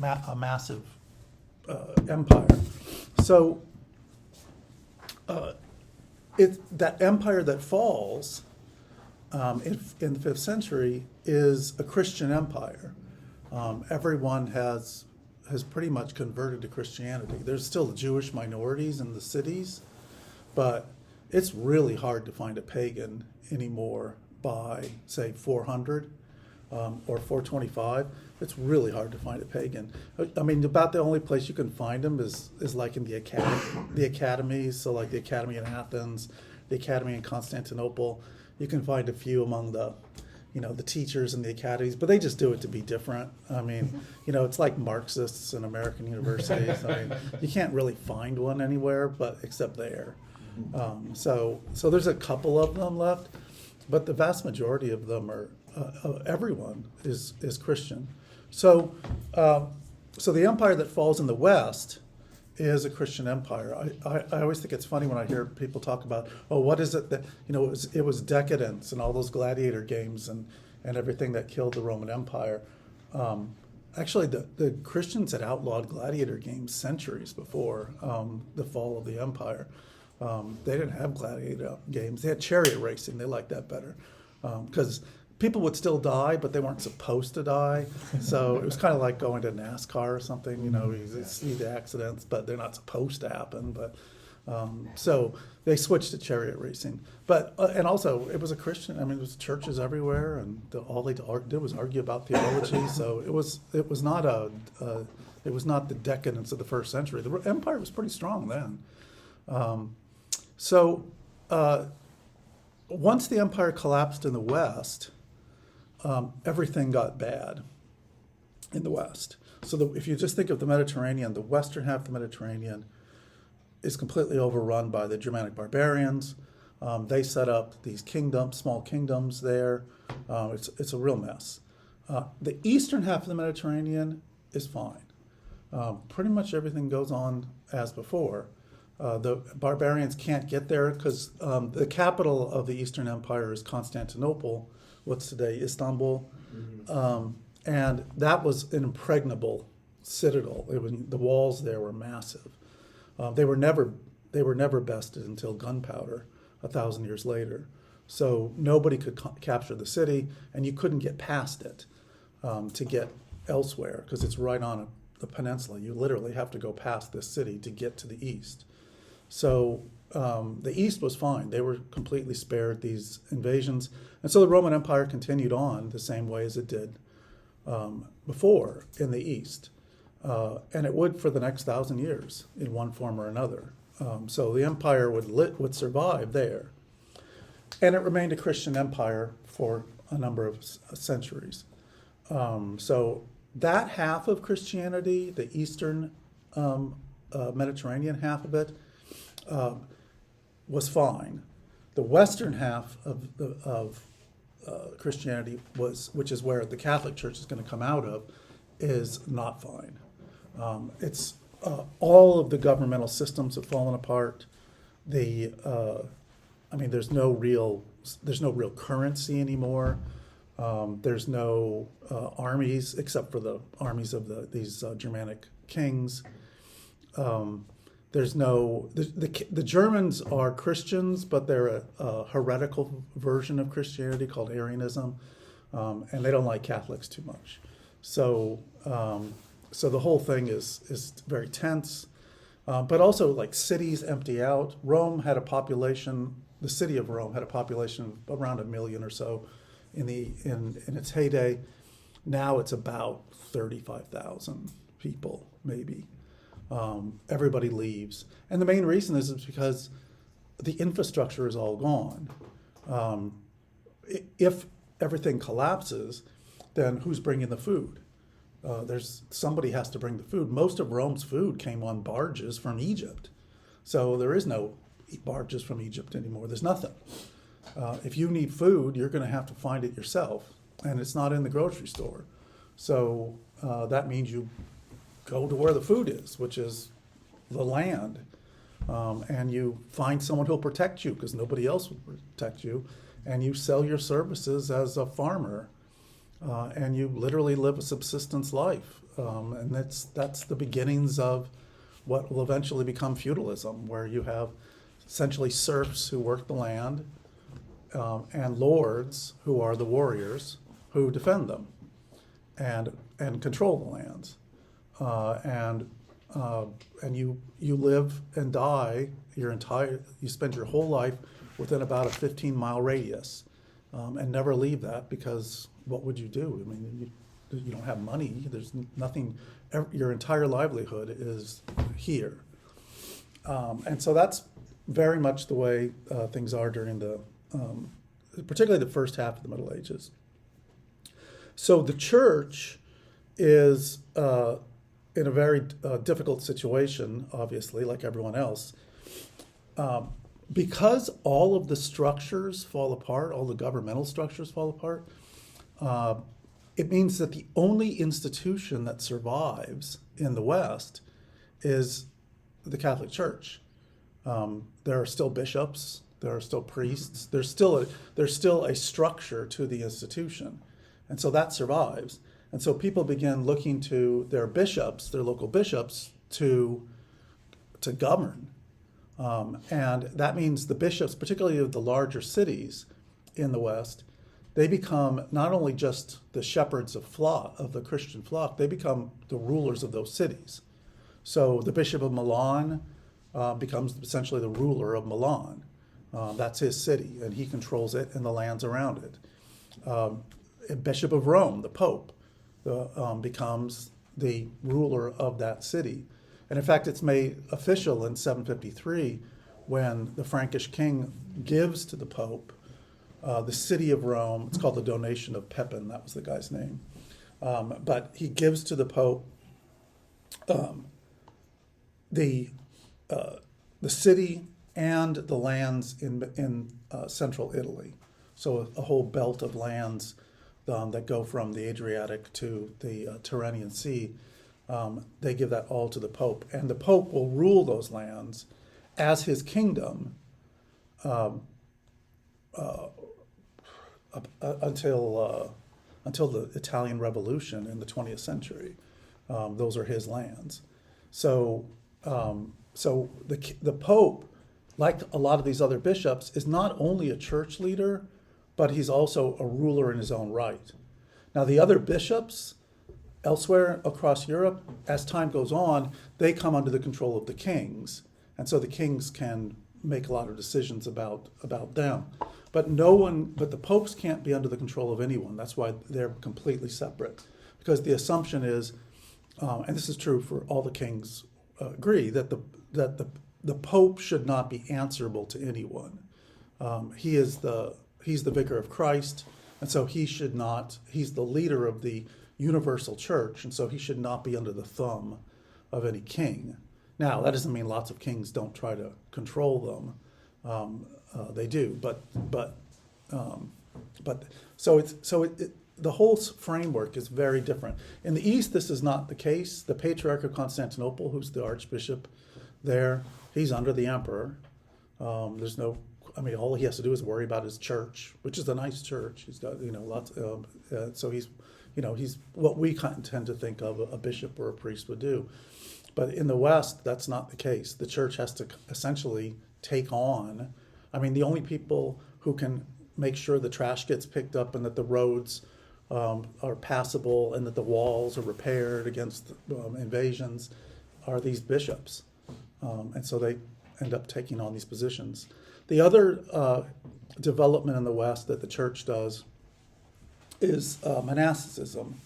a massive empire. So that empire that falls in the 5th century is a Christian empire. Everyone has pretty much converted to Christianity. There's still Jewish minorities in the cities, but it's really hard to find a pagan anymore by, say, 400 or 425. It's really hard to find a pagan. I mean, about the only place you can find them is like in the academies, so like the Academy in Athens, the Academy in Constantinople. You can find a few among the teachers in the academies, but they just do it to be different. I mean, it's like Marxists in American universities. I mean, you can't really find one anywhere, but except there. So there's a couple of them left, but the vast majority of them are everyone is Christian. So the empire that falls in the West is a Christian empire. I always think it's funny when I hear people talk about, what is it that, it was decadence and all those gladiator games and everything that killed the Roman Empire. Actually, the Christians had outlawed gladiator games centuries before the fall of the empire. They didn't have gladiator games. They had chariot racing. They liked that better because people would still die, but they weren't supposed to die. So it was kind of like going to NASCAR or something. You see the accidents, but they're not supposed to happen. But so they switched to chariot racing. But and also it was a Christian. I mean, it was churches everywhere, and all they did was argue about theology. So it was not the decadence of the 1st century. The empire was pretty strong then. Once the empire collapsed in the West, everything got bad in the West. So if you just think of the Mediterranean, the western half of the Mediterranean is completely overrun by the Germanic barbarians. They set up these small kingdoms there. It's a real mess. The eastern half of the Mediterranean is fine. Pretty much everything goes on as before. The barbarians can't get there because the capital of the Eastern Empire is Constantinople, what's today Istanbul, and that was an impregnable citadel. The walls there were massive. They were never bested until gunpowder 1,000 years later. So nobody could capture the city, and you couldn't get past it to get elsewhere because it's right on the peninsula. You literally have to go past this city to get to the east. So the East was fine. They were completely spared these invasions. And so the Roman Empire continued on the same way as it did before in the East. And it would for the next 1,000 years in one form or another. So the empire would survive there. And it remained a Christian empire for a number of centuries. So that half of Christianity, the Eastern Mediterranean half of it, was fine. The western half of Christianity which is where the Catholic Church is going to come out of, is not fine. It's all of the governmental systems have fallen apart. There's no real currency anymore. There's no armies except for the armies of these Germanic kings. There's no the Germans are Christians, but they're a heretical version of Christianity called Arianism, and they don't like Catholics too much. So the whole thing is very tense. But also, like, cities empty out. The city of Rome had a population of around 1 million or so in its heyday. Now it's about 35,000 people, maybe. Everybody leaves. And the main reason is because the infrastructure is all gone. If everything collapses, then who's bringing the food? Somebody has to bring the food. Most of Rome's food came on barges from Egypt. So there is no barges from Egypt anymore. There's nothing. If you need food, you're going to have to find it yourself. And it's not in the grocery store. So that means you go to where the food is, which is the land. And you find someone who'll protect you because nobody else will protect you. And you sell your services as a farmer and you literally live a subsistence life. And that's the beginnings of what will eventually become feudalism, where you have essentially serfs who work the land, and lords who are the warriors who defend them and control the lands. And you live and die you spend your whole life within about a 15-mile radius, and never leave that, because what would you do? I mean, you don't have money. There's nothing. Your entire livelihood is here, and so that's very much the way things are during particularly the first half of the Middle Ages. So the church is in a very difficult situation, obviously, like everyone else. Because all of the structures fall apart, all the governmental structures fall apart, it means that the only institution that survives in the West is the Catholic Church. There are still bishops, there are still priests, there's still a structure to the institution. And so that survives. And so people begin looking to their bishops, their local bishops, to govern. And that means the bishops, particularly of the larger cities in the West, they become not only just the shepherds of the Christian flock, they become the rulers of those cities. So the Bishop of Milan becomes essentially the ruler of Milan. That's his city, and he controls it and the lands around it. Bishop of Rome, the Pope, becomes the ruler of that city. And in fact, it's made official in 753 when the Frankish king gives to the Pope the city of Rome. It's called the Donation of Pepin, that was the guy's name. But he gives to the Pope the city and the lands in central Italy. So a whole belt of lands that go from the Adriatic to the Tyrrhenian Sea. They give that all to the Pope, and the Pope will rule those lands as his kingdom until the Italian Revolution in the 20th century. Those are his lands. So the Pope, like a lot of these other bishops, is not only a church leader, but he's also a ruler in his own right. Now, the other bishops elsewhere across Europe, as time goes on, they come under the control of the kings. And so the kings can make a lot of decisions about them. But the popes can't be under the control of anyone. That's why they're completely separate. Because the assumption is, and this is true for all the kings agree, that the Pope should not be answerable to anyone. He's the vicar of Christ, and so he's the leader of the universal church, and so he should not be under the thumb of any king. Now, that doesn't mean lots of kings don't try to control them. They do, but the whole framework is very different. In the East, this is not the case. The Patriarch of Constantinople, who's the archbishop there, he's under the emperor. All he has to do is worry about his church, which is a nice church. He's got, lots. So he's what we tend to think of a bishop or a priest would do. But in the West, that's not the case. The church has to essentially take on. The only people who can make sure the trash gets picked up and that the roads are passable and that the walls are repaired against invasions are these bishops. And so they end up taking on these positions. The other development in the West that the church does is monasticism,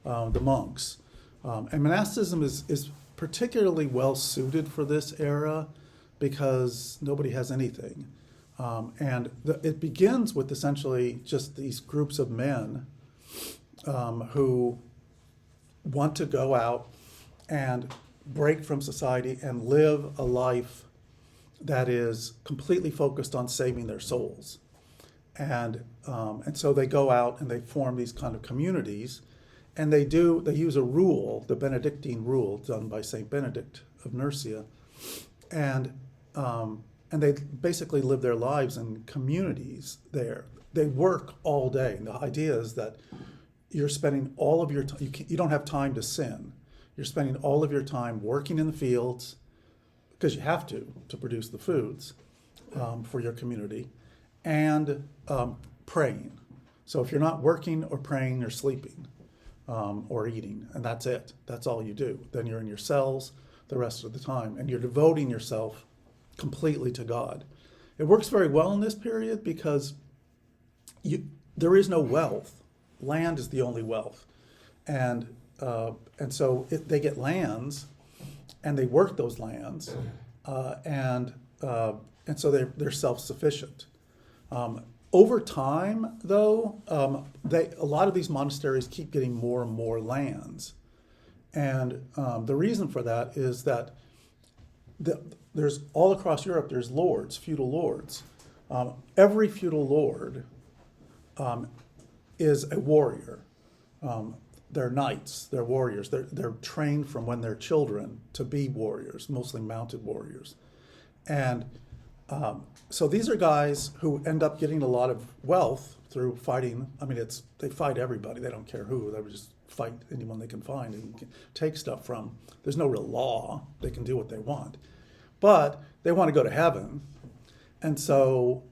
the monks. And monasticism is particularly well suited for this era because nobody has anything. It begins with essentially just these groups of men who want to go out and break from society and live a life that is completely focused on saving their souls. And so they go out and they form these kind of communities, and they use a rule, the Benedictine rule done by Saint Benedict of Nursia, and they basically live their lives in communities there. They work all day. And the idea is that you're spending all of your time, you don't have time to sin. You're spending all of your time working in the fields, because you have to produce the foods for your community, and praying. So if you're not working or praying, you're sleeping or eating, and that's it. That's all you do. Then you're in your cells the rest of the time, and you're devoting yourself completely to God. It works very well in this period because there is no wealth. Land is the only wealth, and so they get lands, and they work those lands, and so they're self-sufficient. Over time, though, a lot of these monasteries keep getting more and more lands, and the reason for that is that there's all across Europe. There's lords, feudal lords. Every feudal lord is a warrior. They're knights, they're warriors. They're trained from when they're children to be warriors, mostly mounted warriors. And so these are guys who end up getting a lot of wealth through fighting. I mean, they fight everybody. They don't care who. They would just fight anyone they can find and take stuff from. There's no real law. They can do what they want. But they want to go to heaven. And so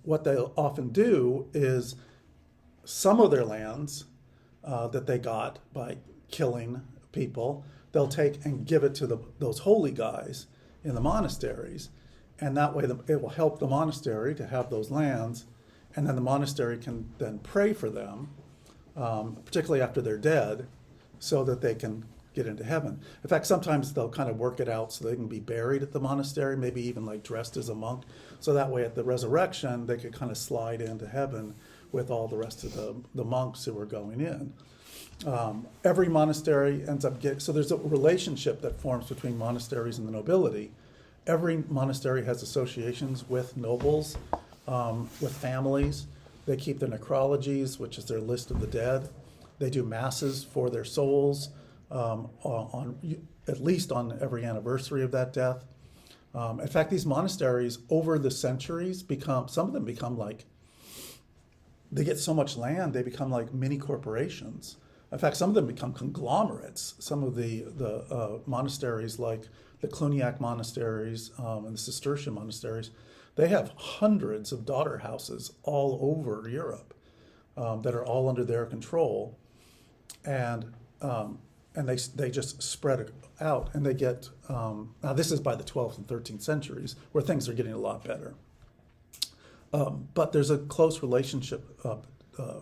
what they'll often do is some of their lands that they got by killing people, they'll take and give it to those holy guys in the monasteries. And that way it will help the monastery to have those lands, and then the monastery can then pray for them, particularly after they're dead, so that they can get into heaven. In fact, sometimes they'll kind of work it out so they can be buried at the monastery, maybe even like dressed as a monk, so that way at the resurrection they could kind of slide into heaven with all the rest of the monks who are going in. Every monastery ends up so there's a relationship that forms between monasteries and the nobility. Every monastery has associations with nobles, with families. They keep their necrologies, which is their list of the dead. They do masses for their souls, at least on every anniversary of that death. In fact, these monasteries over the centuries some of them become like, they get so much land, they become like mini corporations. In fact, some of them become conglomerates. Some of the monasteries, like the Cluniac monasteries and the Cistercian monasteries, they have hundreds of daughter houses all over Europe that are all under their control, and they just spread it out, and they get now this is by the 12th and 13th centuries where things are getting a lot better. But there's a close relationship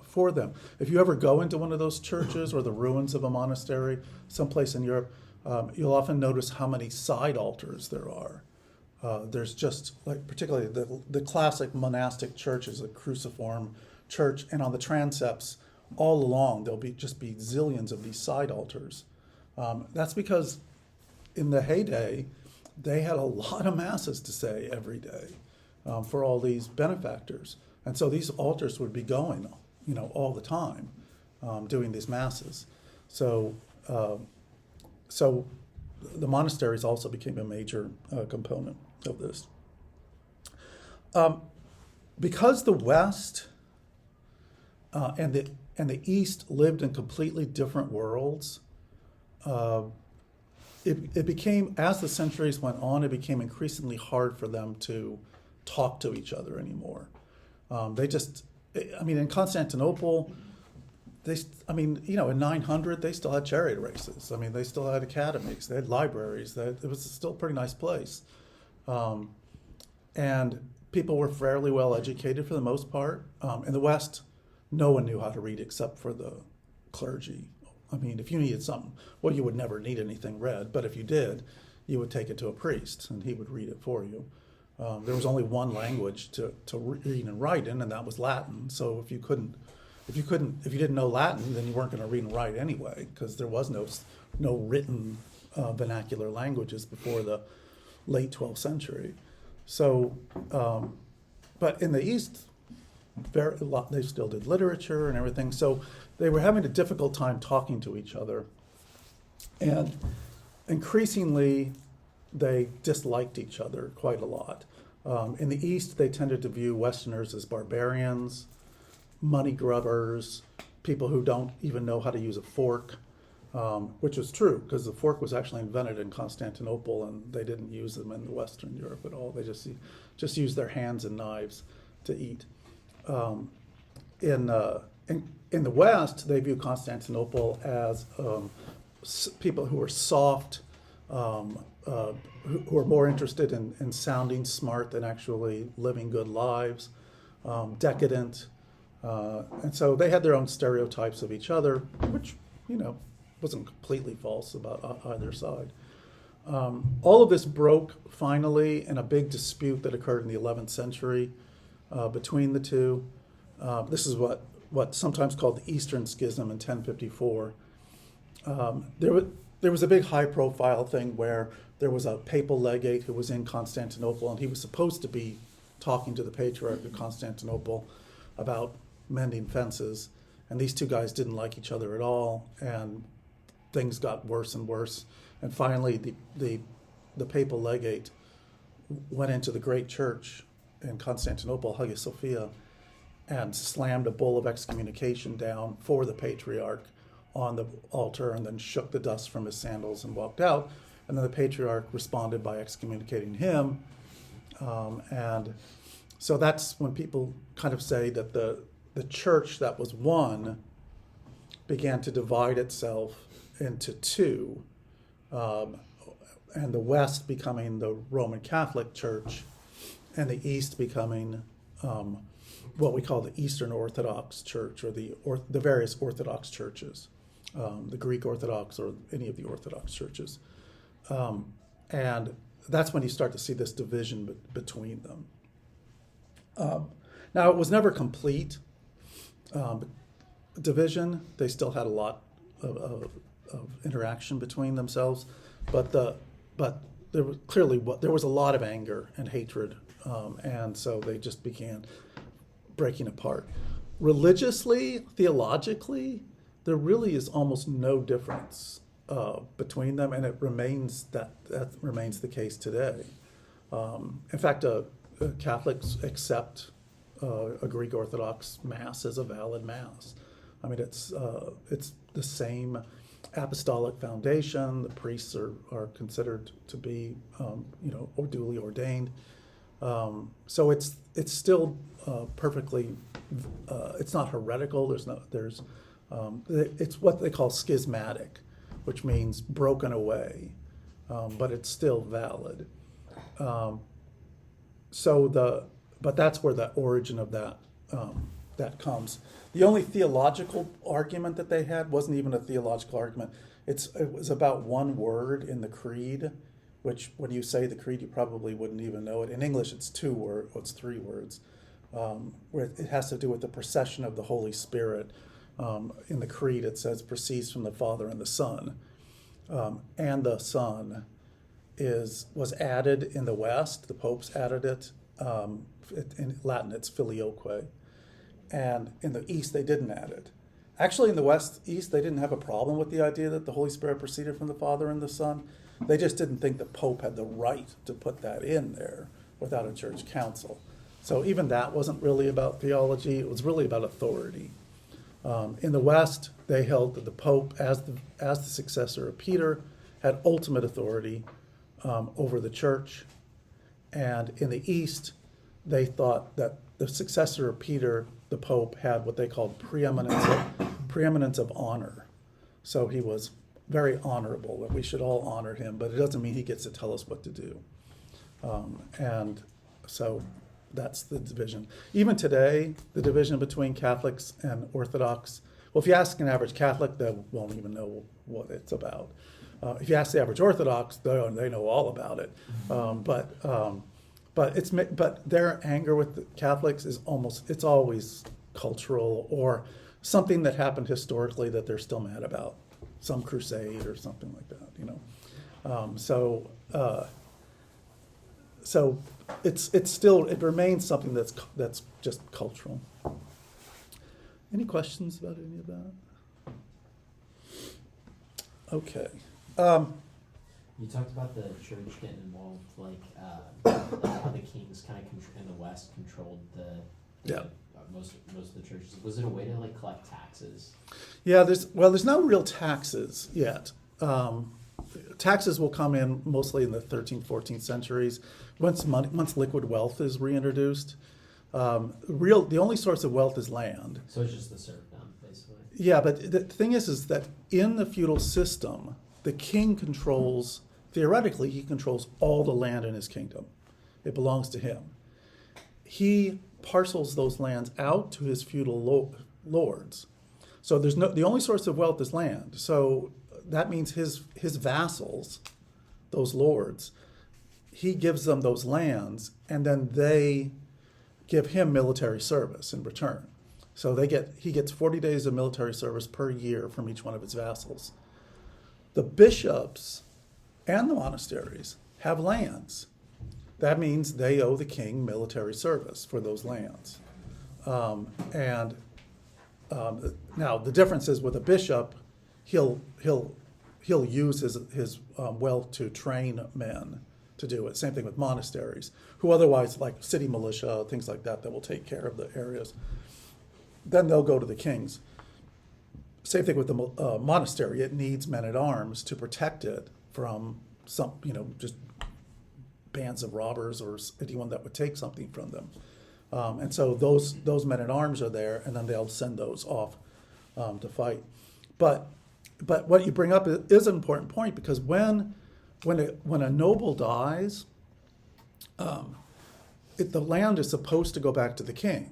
for them. If you ever go into one of those churches or the ruins of a monastery, someplace in Europe, you'll often notice how many side altars there are. There's just, like, particularly the classic monastic church is a cruciform church, and on the transepts all along there'll be zillions of these side altars. That's because in the heyday they had a lot of masses to say every day for all these benefactors, and so these altars would be going, all the time, doing these masses. So the monasteries also became a major component of this. Because the West and the East lived in completely different worlds, it became, as the centuries went on, it became increasingly hard for them to talk to each other anymore. In Constantinople, in 900, they still had chariot races. They still had academies, they had libraries. It was still a pretty nice place. And people were fairly well educated for the most part. In the West, no one knew how to read except for the clergy. If you needed something, well, you would never need anything read, but if you did, you would take it to a priest and he would read it for you. There was only one language to read and write in, and that was Latin. So if you didn't know Latin, then you weren't going to read and write anyway, because there was no written vernacular languages before the late 12th century. So, but in the East, they still did literature and everything. So they were having a difficult time talking to each other, and increasingly they disliked each other quite a lot. In the East, they tended to view Westerners as barbarians, money grubbers, people who don't even know how to use a fork, which is true because the fork was actually invented in Constantinople and they didn't use them in Western Europe at all. They just used their hands and knives to eat. In the West, they view Constantinople as people who are soft, who are more interested in sounding smart than actually living good lives, decadent. And so they had their own stereotypes of each other, which, wasn't completely false about either side. All of this broke finally in a big dispute that occurred in the 11th century between the two. This is what's sometimes called the Eastern Schism in 1054. There was a big high-profile thing where there was a papal legate who was in Constantinople, and he was supposed to be talking to the Patriarch of Constantinople about mending fences, and these two guys didn't like each other at all, and things got worse and worse. And finally, the papal legate went into the great church in Constantinople, Hagia Sophia, and slammed a bull of excommunication down for the Patriarch on the altar, and then shook the dust from his sandals and walked out. And then the Patriarch responded by excommunicating him. And so that's when people kind of say that the church that was one began to divide itself into two, and the West becoming the Roman Catholic Church, and the East becoming what we call the Eastern Orthodox Church, or the various Orthodox churches, the Greek Orthodox or any of the Orthodox churches. And that's when you start to see this division between them. Now, it was never complete division. They still had a lot of interaction between themselves, but there was clearly there was a lot of anger and hatred, and so they just began breaking apart. Religiously, theologically, there really is almost no difference between them, and it remains that remains the case today. In fact, Catholics accept a Greek Orthodox Mass as a valid Mass. I mean, it's the same apostolic foundation. The priests are considered to be, or duly ordained. So it's still perfectly. It's not heretical. It's what they call schismatic, which means broken away, but it's still valid. But that's where the origin of that comes. The only theological argument that they had wasn't even a theological argument. It was about one word in the creed, which when you say the creed, you probably wouldn't even know it. In English, it's 3 words, where it has to do with the procession of the Holy Spirit. In the creed, it says proceeds from the Father and the Son, and the Son was added in the West. The popes added it. In Latin, it's filioque. And in the East, they didn't add it. Actually, in the East, they didn't have a problem with the idea that the Holy Spirit proceeded from the Father and the Son. They just didn't think the Pope had the right to put that in there without a church council. So even that wasn't really about theology. It was really about authority. In the West, they held that the Pope, as the successor of Peter, had ultimate authority over the church. And in the East, they thought that the successor of Peter, the Pope, had what they called preeminence of honor. So he was very honorable, that we should all honor him, but it doesn't mean he gets to tell us what to do. And so that's the division. Even today, the division between Catholics and Orthodox, well, if you ask an average Catholic, they won't even know what it's about. If you ask the average Orthodox, they know all about it. But their anger with the Catholics is it's always cultural or something that happened historically that they're still mad about, some crusade or something like that, So it remains something that's just cultural. Any questions about any of that? Okay. You talked about the church getting involved, like how the kings kind of in the West controlled the most of the churches. Was it a way to like collect taxes? Yeah, there's no real taxes yet. Taxes will come in mostly in the 13th, 14th centuries once liquid wealth is reintroduced. The only source of wealth is land. So it's just the serfdom, basically. Yeah, but the thing is that in the feudal system, the king theoretically, he controls all the land in his kingdom. It belongs to him. He parcels those lands out to his feudal lords. So the only source of wealth is land. So that means his vassals, those lords, he gives them those lands, and then they give him military service in return. So he gets 40 days of military service per year from each one of his vassals. The bishops and the monasteries have lands. That means they owe the king military service for those lands. Now the difference is with a bishop, he'll use his wealth to train men to do it. Same thing with monasteries, who otherwise, like city militia, things like that will take care of the areas. Then they'll go to the kings. Same thing with the monastery. It needs men at arms to protect it from just bands of robbers or anyone that would take something from them. And so those men at arms are there, and then they'll send those off to fight. But what you bring up is an important point, because when a noble dies, the land is supposed to go back to the king.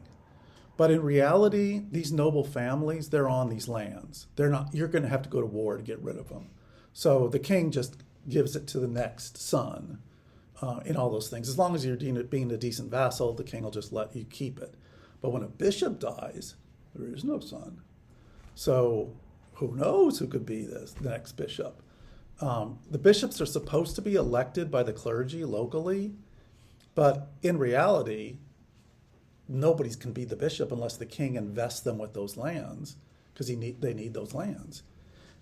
But in reality, these noble families, they're on these lands. They're not. You're going to have to go to war to get rid of them. So the king just gives it to the next son in all those things. As long as you're being a decent vassal, the king will just let you keep it. But when a bishop dies, there is no son. So who knows who could be the next bishop? The bishops are supposed to be elected by the clergy locally, but in reality, nobody can be the bishop unless the king invests them with those lands, because they need those lands.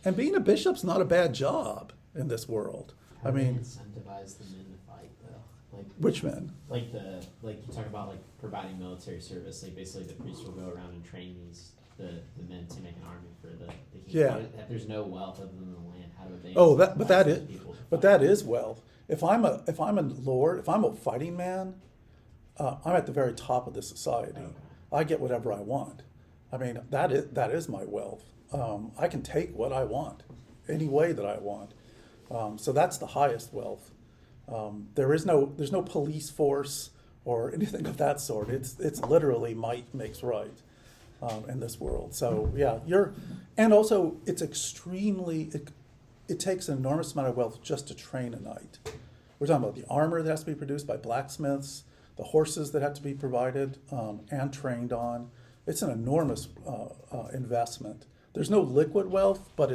And being a bishop's not a bad job in this world. How do they incentivize the men to fight, though? Like Which men? Like you talk about providing military service. Like basically, the priests will go around and train the men to make an army for the king. Yeah. If there's no wealth other than the land, how do they? That is wealth. If I'm a lord, if I'm a fighting man, I'm at the very top of the society. Okay. I get whatever I want. I mean, that is my wealth. I can take what I want, any way that I want. So that's the highest wealth. There's no police force or anything of that sort. It's literally might makes right in this world. So yeah, and also it's extremely. It takes an enormous amount of wealth just to train a knight. We're talking about the armor that has to be produced by blacksmiths, the horses that have to be provided and trained on. It's an enormous investment. There's no liquid wealth, but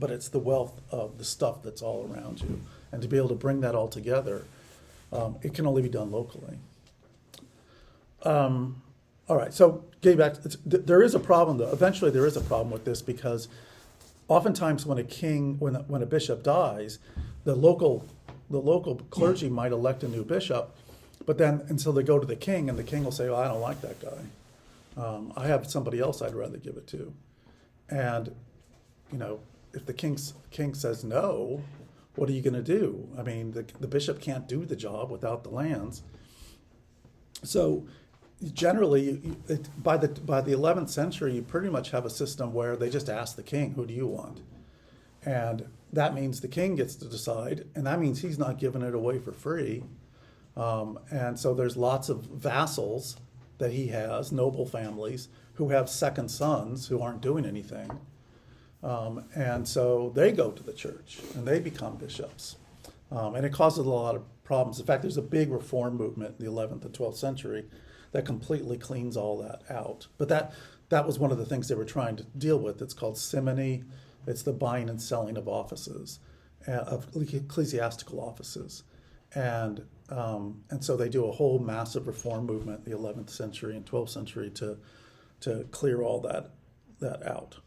it's the wealth of the stuff that's all around you. And to be able to bring that all together, it can only be done locally. All right, so getting back, there is a problem though. Eventually there is a problem with this, because oftentimes when a bishop dies, the local clergy might elect a new bishop, but then until they go to the king, and the king will say, "Well, I don't like that guy. I have somebody else I'd rather give it to." And if the king says no, what are you going to do? I mean, the bishop can't do the job without the lands. So generally, by the 11th century, you pretty much have a system where they just ask the king, "Who do you want?" And that means the king gets to decide, and that means he's not giving it away for free. And so there's lots of vassals that he has, noble families, who have second sons who aren't doing anything. And so they go to the church and they become bishops. And it causes a lot of problems. In fact, there's a big reform movement in the 11th and 12th century that completely cleans all that out. But that was one of the things they were trying to deal with. It's called simony. It's the buying and selling of offices, of ecclesiastical offices. And so they do a whole massive reform movement in the 11th century and 12th century to clear all that out.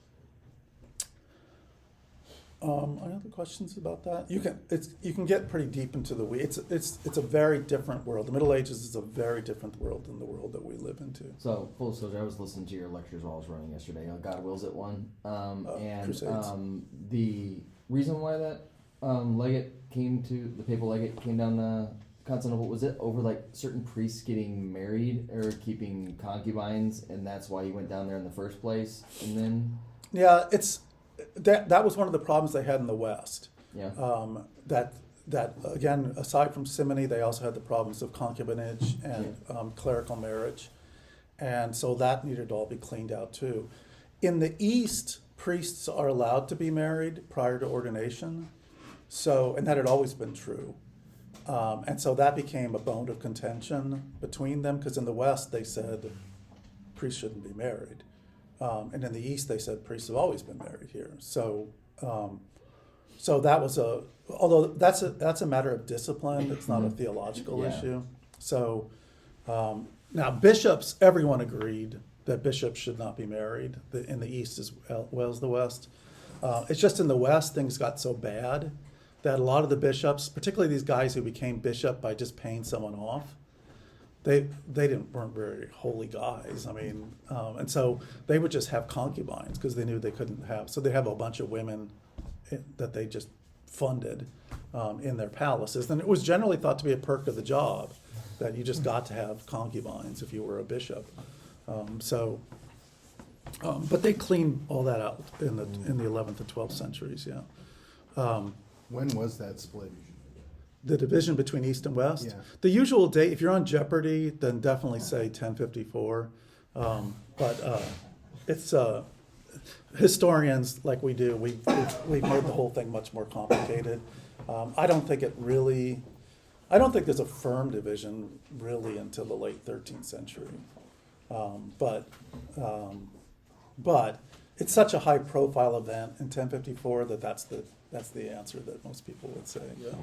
Any other questions about that? You can get pretty deep into the weeds. It's a very different world. The Middle Ages is a very different world than the world that we live into. So, full disclosure, I was listening to your lectures while I was running yesterday on God Wills It one. And Crusades. the reason why that the papal legate came down to Constantinople, was it over like certain priests getting married or keeping concubines, and that's why he went down there in the first place? And then Yeah, that was one of the problems they had in the West. yeah, That again, aside from simony, they also had the problems of concubinage and clerical marriage, and so that needed to all be cleaned out too. In the East, priests are allowed to be married prior to ordination, and that had always been true, and so that became a bone of contention between them, because in the West they said priests shouldn't be married, and in the East they said priests have always been married here. So that was although that's a matter of discipline. It's not a theological Yeah. issue. So now bishops, everyone agreed that bishops should not be married in the East as well as the West. It's just in the West things got so bad that a lot of the bishops, particularly these guys who became bishop by just paying someone off, they weren't very holy guys. I mean, and so they would just have concubines because they knew they couldn't have. So they have a bunch of women that they just funded in their palaces, and it was generally thought to be a perk of the job that you just got to have concubines if you were a bishop. But they cleaned all that out in the 11th and 12th centuries. Yeah. When was that split? The division between East and West. Yeah. The usual date, if you're on Jeopardy, then definitely say 1054. But it's historians like we do. We've made the whole thing much more complicated. I don't think there's a firm division really until the late 13th century. But it's such a high profile event in 1054 that's the answer that most people would say. Yeah.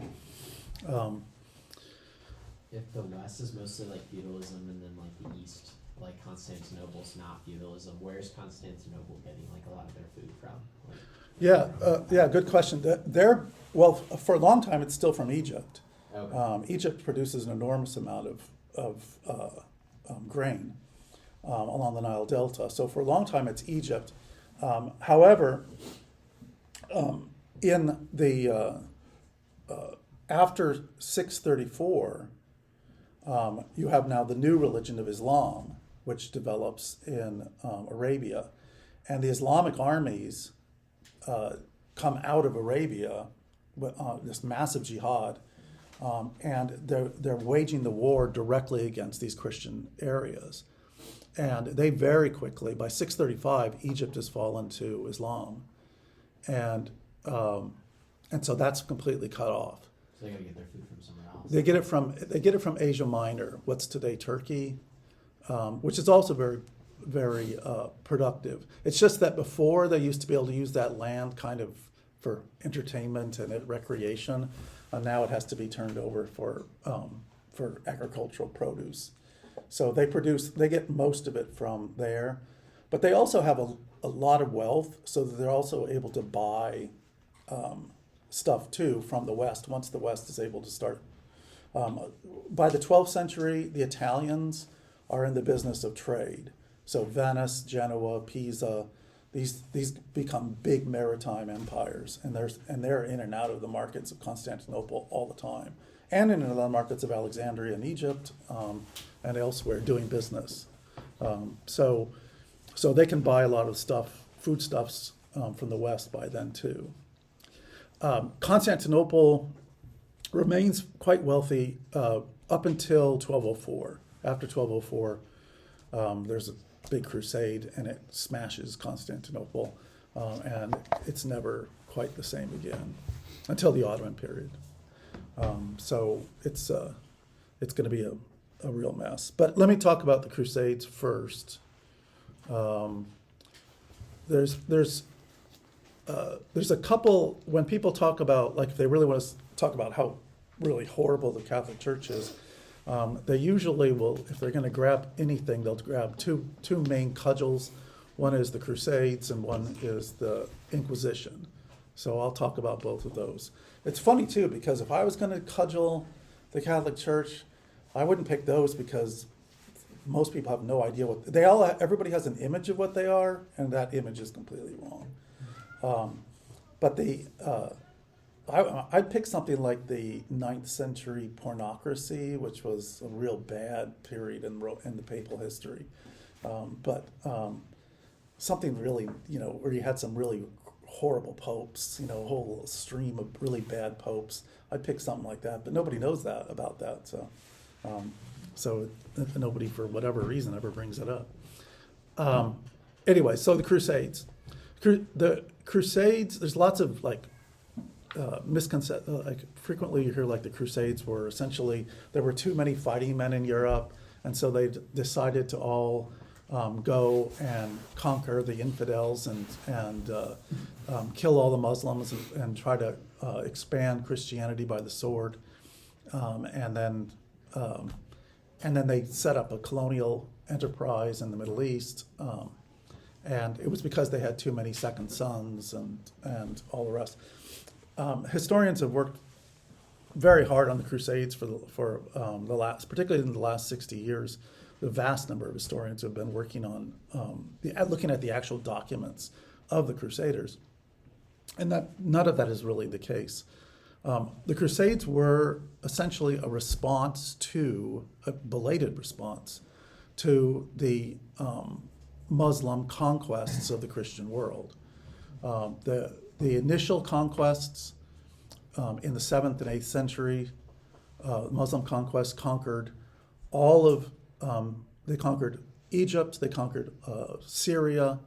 If the West is mostly like feudalism and then like the East, like Constantinople's not feudalism, where's Constantinople getting like a lot of their food from? Like, Good question. For a long time it's still from Egypt. okay. Egypt produces an enormous amount of grain along the Nile Delta. So for a long time it's Egypt. However, in the after 634, you have now the new religion of Islam, which develops in Arabia, and the Islamic armies come out of Arabia with this massive jihad, and they're waging the war directly against these Christian areas. And they very quickly, by 635, Egypt has fallen to Islam, and so that's completely cut off. So they gotta get their food from somewhere else. They get it from Asia Minor, what's today Turkey, which is also very, very productive. It's just that before they used to be able to use that land kind of for entertainment and recreation, and now it has to be turned over for agricultural produce. So they get most of it from there, but they also have a lot of wealth, so that they're also able to buy stuff too from the West once the West is able to start. By the 12th century, the Italians are in the business of trade. So Venice, Genoa, Pisa, these become big maritime empires, and they're in and out of the markets of Constantinople all the time, and in the markets of Alexandria and Egypt and elsewhere doing business. So they can buy a lot of foodstuffs from the West by then too. Constantinople remains quite wealthy up until 1204. After 1204, there's a big crusade and it smashes Constantinople, and it's never quite the same again until the Ottoman period. So it's going to be a real mess. But let me talk about the Crusades first. There's a couple, when people talk about, like if they really want to talk about how really horrible the Catholic Church is, they usually will, if they're going to grab anything, they'll grab two main cudgels. One is the Crusades and one is the Inquisition. So I'll talk about both of those. It's funny too, because if I was going to cudgel the Catholic Church, I wouldn't pick those because most people have no idea what they all. Everybody has an image of what they are, and that image is completely wrong. But I'd pick something like the 9th century pornocracy, which was a real bad period in the papal history. But something really, where you had some really horrible popes, a whole stream of really bad popes. I'd pick something like that, but nobody knows that about that. So nobody, for whatever reason, ever brings it up. Anyway, so the Crusades. The Crusades, there's lots of misconceptions. Frequently you hear the Crusades were essentially, there were too many fighting men in Europe, and so they decided to all go and conquer the infidels and kill all the Muslims and try to expand Christianity by the sword, and then they set up a colonial enterprise in the Middle East, and it was because they had too many second sons and all the rest. Historians have worked very hard on the Crusades for the last, particularly in the last 60 years. The vast number of historians have been working on looking at the actual documents of the Crusaders, and that none of that is really the case. The Crusades were essentially a belated response to the Muslim conquests of the Christian world. The initial conquests in the 7th and 8th century, Muslim conquests conquered they conquered Egypt, they conquered Syria,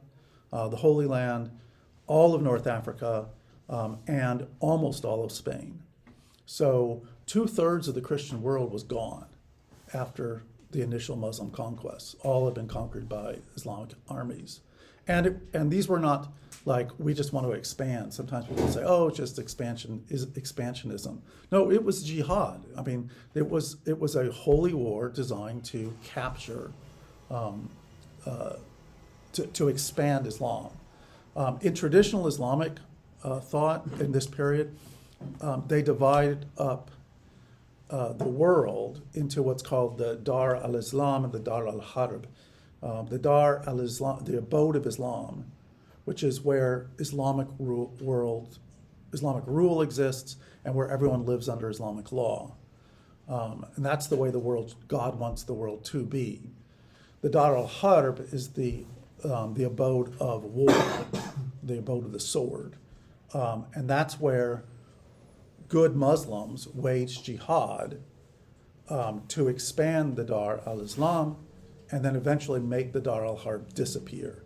the Holy Land, all of North Africa, and almost all of Spain. So 2/3 of the Christian world was gone after the initial Muslim conquests. All had been conquered by Islamic armies. And these were not we just want to expand. Sometimes people say, oh, it's just expansionism. No, it was jihad. I mean, it was a holy war designed to capture, to expand Islam. In traditional Islamic thought in this period, they divide up the world into what's called the Dar al-Islam and the Dar al-Harb. The Dar al-Islam, the abode of Islam, which is where Islamic rule exists and where everyone lives under Islamic law. And that's the way God wants the world to be. The Dar al-Harb is the abode of war, the abode of the sword. And that's where good Muslims wage jihad to expand the Dar al-Islam and then eventually make the Dar al-Harb disappear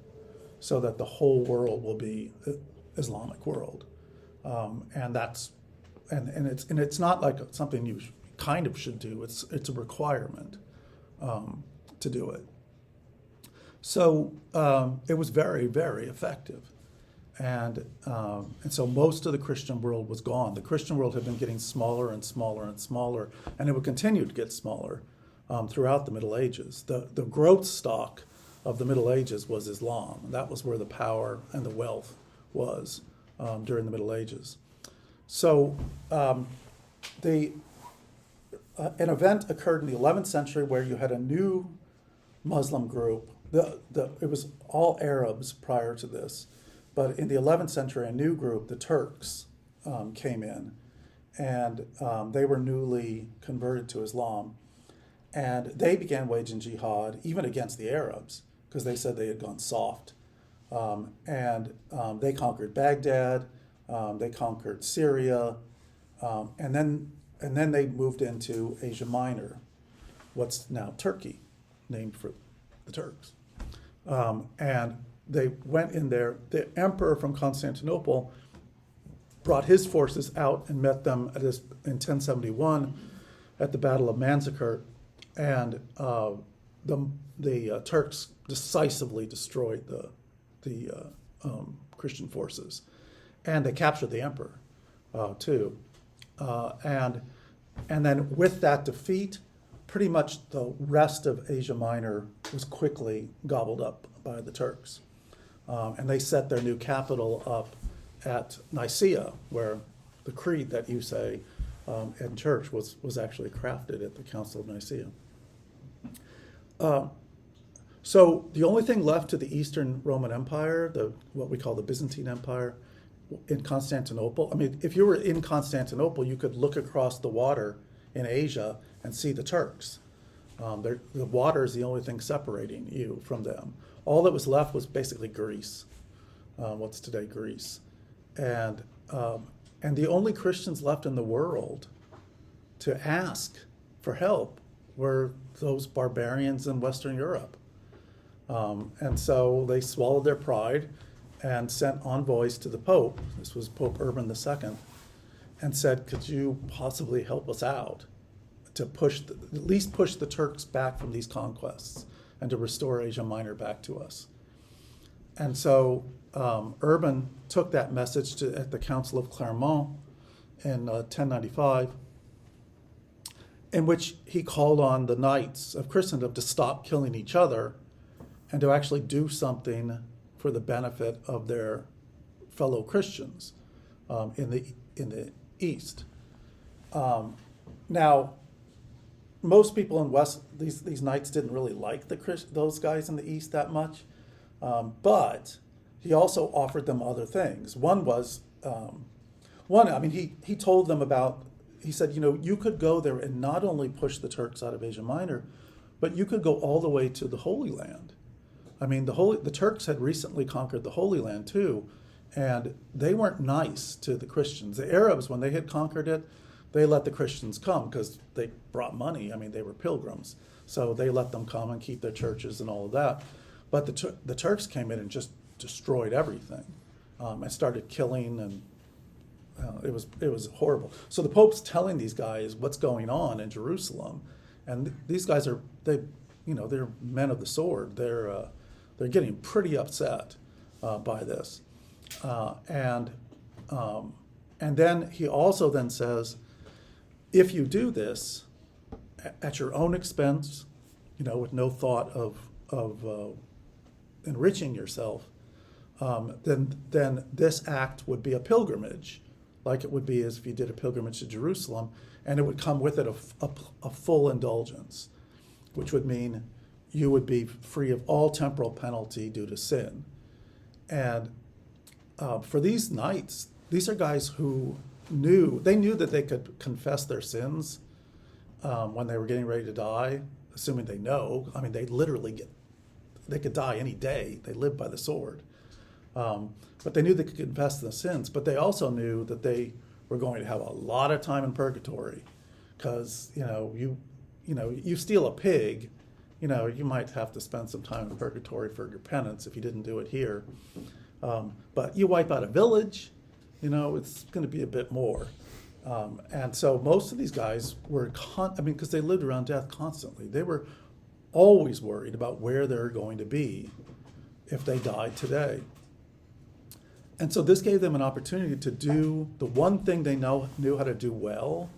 so that the whole world will be Islamic world. And it's not something you kind of should do. It's a requirement to do it. So it was very, very effective. And so most of the Christian world was gone. The Christian world had been getting smaller and smaller and smaller, and it would continue to get smaller throughout the Middle Ages. The growth stock of the Middle Ages was Islam. That was where the power and the wealth was during the Middle Ages. So an event occurred in the 11th century where you had a new Muslim group. It was all Arabs prior to this. But in the 11th century, a new group, the Turks, came in, and they were newly converted to Islam. And they began waging jihad, even against the Arabs, because they said they had gone soft. And they conquered Baghdad, they conquered Syria, and then they moved into Asia Minor, what's now Turkey, named for the Turks. And they went in there. The emperor from Constantinople brought his forces out and met them in 1071 at the Battle of Manzikert, and the Turks decisively destroyed the Christian forces, and they captured the emperor too. And then with that defeat, pretty much the rest of Asia Minor was quickly gobbled up by the Turks. And they set their new capital up at Nicaea, where the creed that you say in church was actually crafted at the Council of Nicaea. So the only thing left to the Eastern Roman Empire, what we call the Byzantine Empire, in Constantinople. I mean, if you were in Constantinople, you could look across the water in Asia and see the Turks. The water is the only thing separating you from them. All that was left was basically Greece, what's today Greece, and the only Christians left in the world to ask for help were those barbarians in Western Europe. And so they swallowed their pride and sent envoys to the Pope. This was Pope Urban II, and said, could you possibly help us out to at least push the Turks back from these conquests and to restore Asia Minor back to us. And so Urban took that message at the Council of Clermont in 1095, in which he called on the knights of Christendom to stop killing each other and to actually do something for the benefit of their fellow Christians in the East. Now, most people in West, these knights didn't really like those guys in the East that much, but he also offered them other things. One was, he told them about, he said, you could go there and not only push the Turks out of Asia Minor, but you could go all the way to the Holy Land. I mean, the Turks had recently conquered the Holy Land too, and they weren't nice to the Christians. The Arabs, when they had conquered it, they let the Christians come because they brought money. I mean, they were pilgrims, so they let them come and keep their churches and all of that. But the Turks came in and just destroyed everything, and started killing, and it was horrible. So the Pope's telling these guys what's going on in Jerusalem, and these guys they're men of the sword. They're getting pretty upset by this, and then he also then says, if you do this at your own expense, with no thought of enriching yourself, then this act would be a pilgrimage, like it would be as if you did a pilgrimage to Jerusalem, and it would come with it a full indulgence, which would mean you would be free of all temporal penalty due to sin. And for these knights, these are guys who knew that they could confess their sins when they were getting ready to die, assuming they know. I mean, they could die any day. They lived by the sword. But they knew they could confess their sins, but they also knew that they were going to have a lot of time in purgatory, because you steal a pig, you might have to spend some time in purgatory for your penance if you didn't do it here. But you wipe out a village, it's going to be a bit more. And so most of these guys were, because they lived around death constantly. They were always worried about where they're going to be if they died today. And so this gave them an opportunity to do the one thing they knew how to do well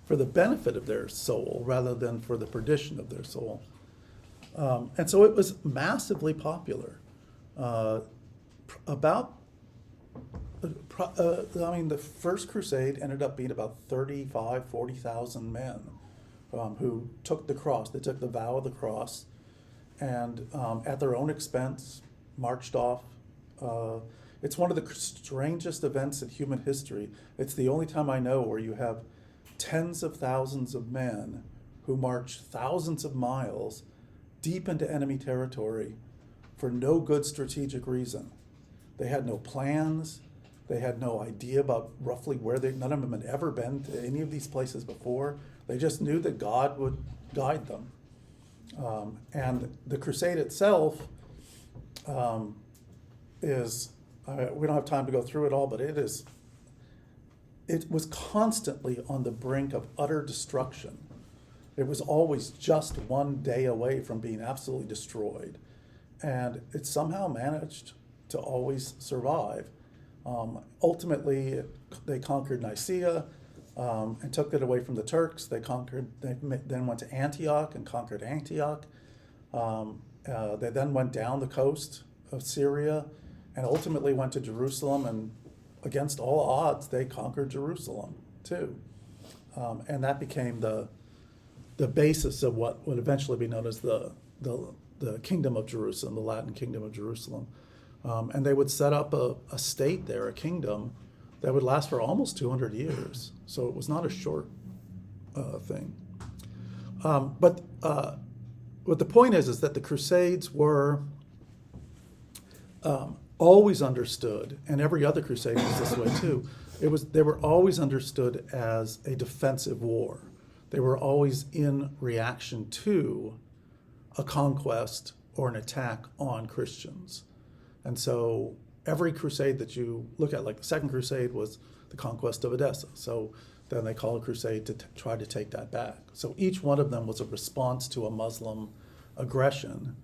for the benefit of their soul rather than for the perdition of their soul. And so it was massively popular. The First Crusade ended up being about 40,000 men who took the cross. They took the vow of the cross and at their own expense marched off. It's one of the strangest events in human history. It's the only time I know where you have tens of thousands of men who march thousands of miles deep into enemy territory for no good strategic reason. They had no plans. They had no idea about roughly none of them had ever been to any of these places before. They just knew that God would guide them. And the crusade itself we don't have time to go through it all, but it was constantly on the brink of utter destruction. It was always just one day away from being absolutely destroyed. And it somehow managed to always survive. Ultimately, they conquered Nicaea and took it away from the Turks. They then went to Antioch and conquered Antioch. They then went down the coast of Syria and ultimately went to Jerusalem and against all odds, they conquered Jerusalem too. And that became the basis of what would eventually be known as the Kingdom of Jerusalem, the Latin Kingdom of Jerusalem. And they would set up a state there, a kingdom, that would last for almost 200 years. So it was not a short thing. But what the point is that the Crusades were always understood, and every other crusade was this way too. They were always understood as a defensive war. They were always in reaction to a conquest or an attack on Christians. And so every crusade that you look at, like the Second Crusade was the conquest of Edessa. So then they call a crusade to try to take that back. So each one of them was a response to a Muslim aggression.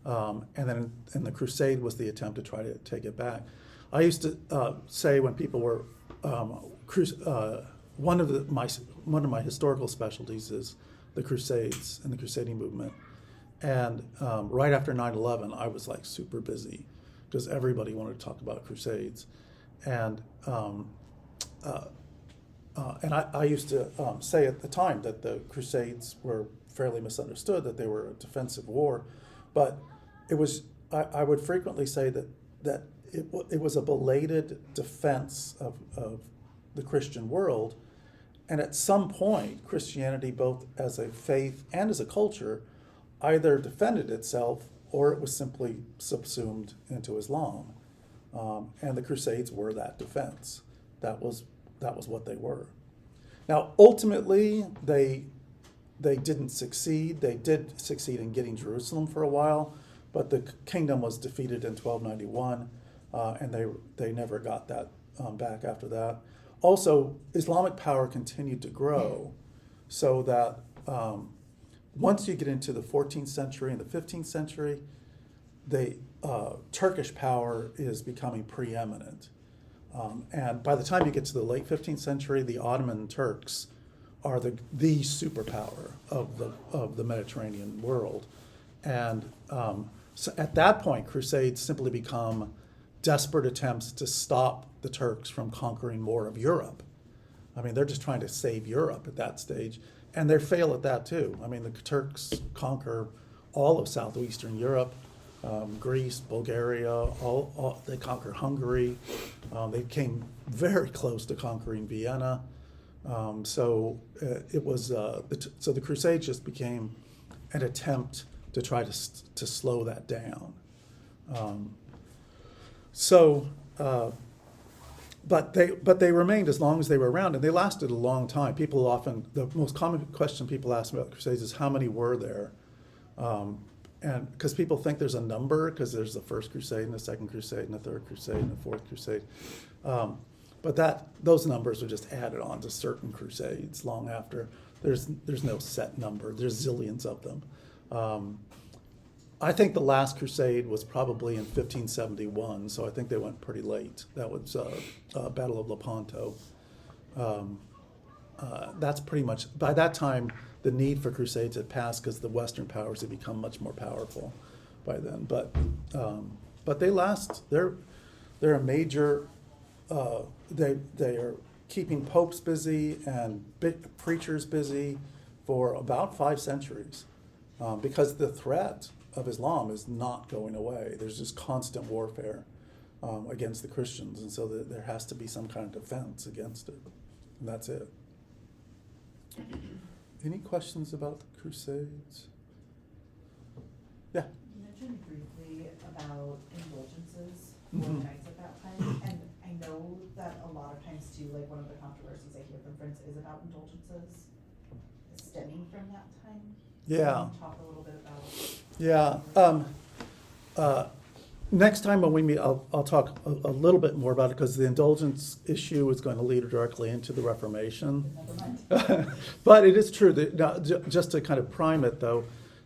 And the crusade was the attempt to try to take it back. I used to say when people were one of my historical specialties is the Crusades and the crusading movement. And right after 9/11, I was like super busy because everybody wanted to talk about Crusades, and I used to say at the time that the Crusades were fairly misunderstood, that they were a defensive war, but it was. I would frequently say that it was a belated defense of the Christian world, and at some point, Christianity, both as a faith and as a culture, either defended itself or it was simply subsumed into Islam, and the Crusades were that defense. That was what they were. Now, ultimately, they didn't succeed. They did succeed in getting Jerusalem for a while, but the kingdom was defeated in 1291, and they never got that back after that. Also, Islamic power continued to grow, so that once you get into the 14th century and the 15th century, the Turkish power is becoming preeminent. And by the time you get to the late 15th century, the Ottoman Turks are the superpower of the Mediterranean world. And so at that point, crusades simply become desperate attempts to stop the Turks from conquering more of Europe. I mean, they're just trying to save Europe at that stage, and they fail at that too. I mean, the Turks conquer all of southeastern Europe, Greece, Bulgaria, they conquer Hungary. They came very close to conquering Vienna. So the Crusades just became an attempt to try to slow that down. But they remained as long as they were around, and they lasted a long time. The most common question people ask about the Crusades is how many were there, and because people think there's a number because there's the First Crusade and the Second Crusade and the Third Crusade and the Fourth Crusade, but those numbers are just added on to certain crusades long after. There's no set number. There's zillions of them. I think the last crusade was probably in 1571, so I think they went pretty late. That was Battle of Lepanto. That's pretty much, by that time, the need for crusades had passed because the Western powers had become much more powerful by then. But they last. They're a major. They are keeping popes busy and preachers busy for about 5 centuries, because the threat of Islam is not going away. There's just constant warfare against the Christians, and so there has to be some kind of defense against it, and that's it. Any questions about the Crusades? Yeah. You mentioned briefly about indulgences for the knights at that time, and I know that a lot of times too, like one of the controversies I hear from friends is about indulgences stemming from that time. Yeah. Can you talk a little bit about? Yeah. Next time when we meet, I'll talk a little bit more about it, because the indulgence issue is going to lead directly into the Reformation. Never mind. But it is true that now, just to kind of prime it, though,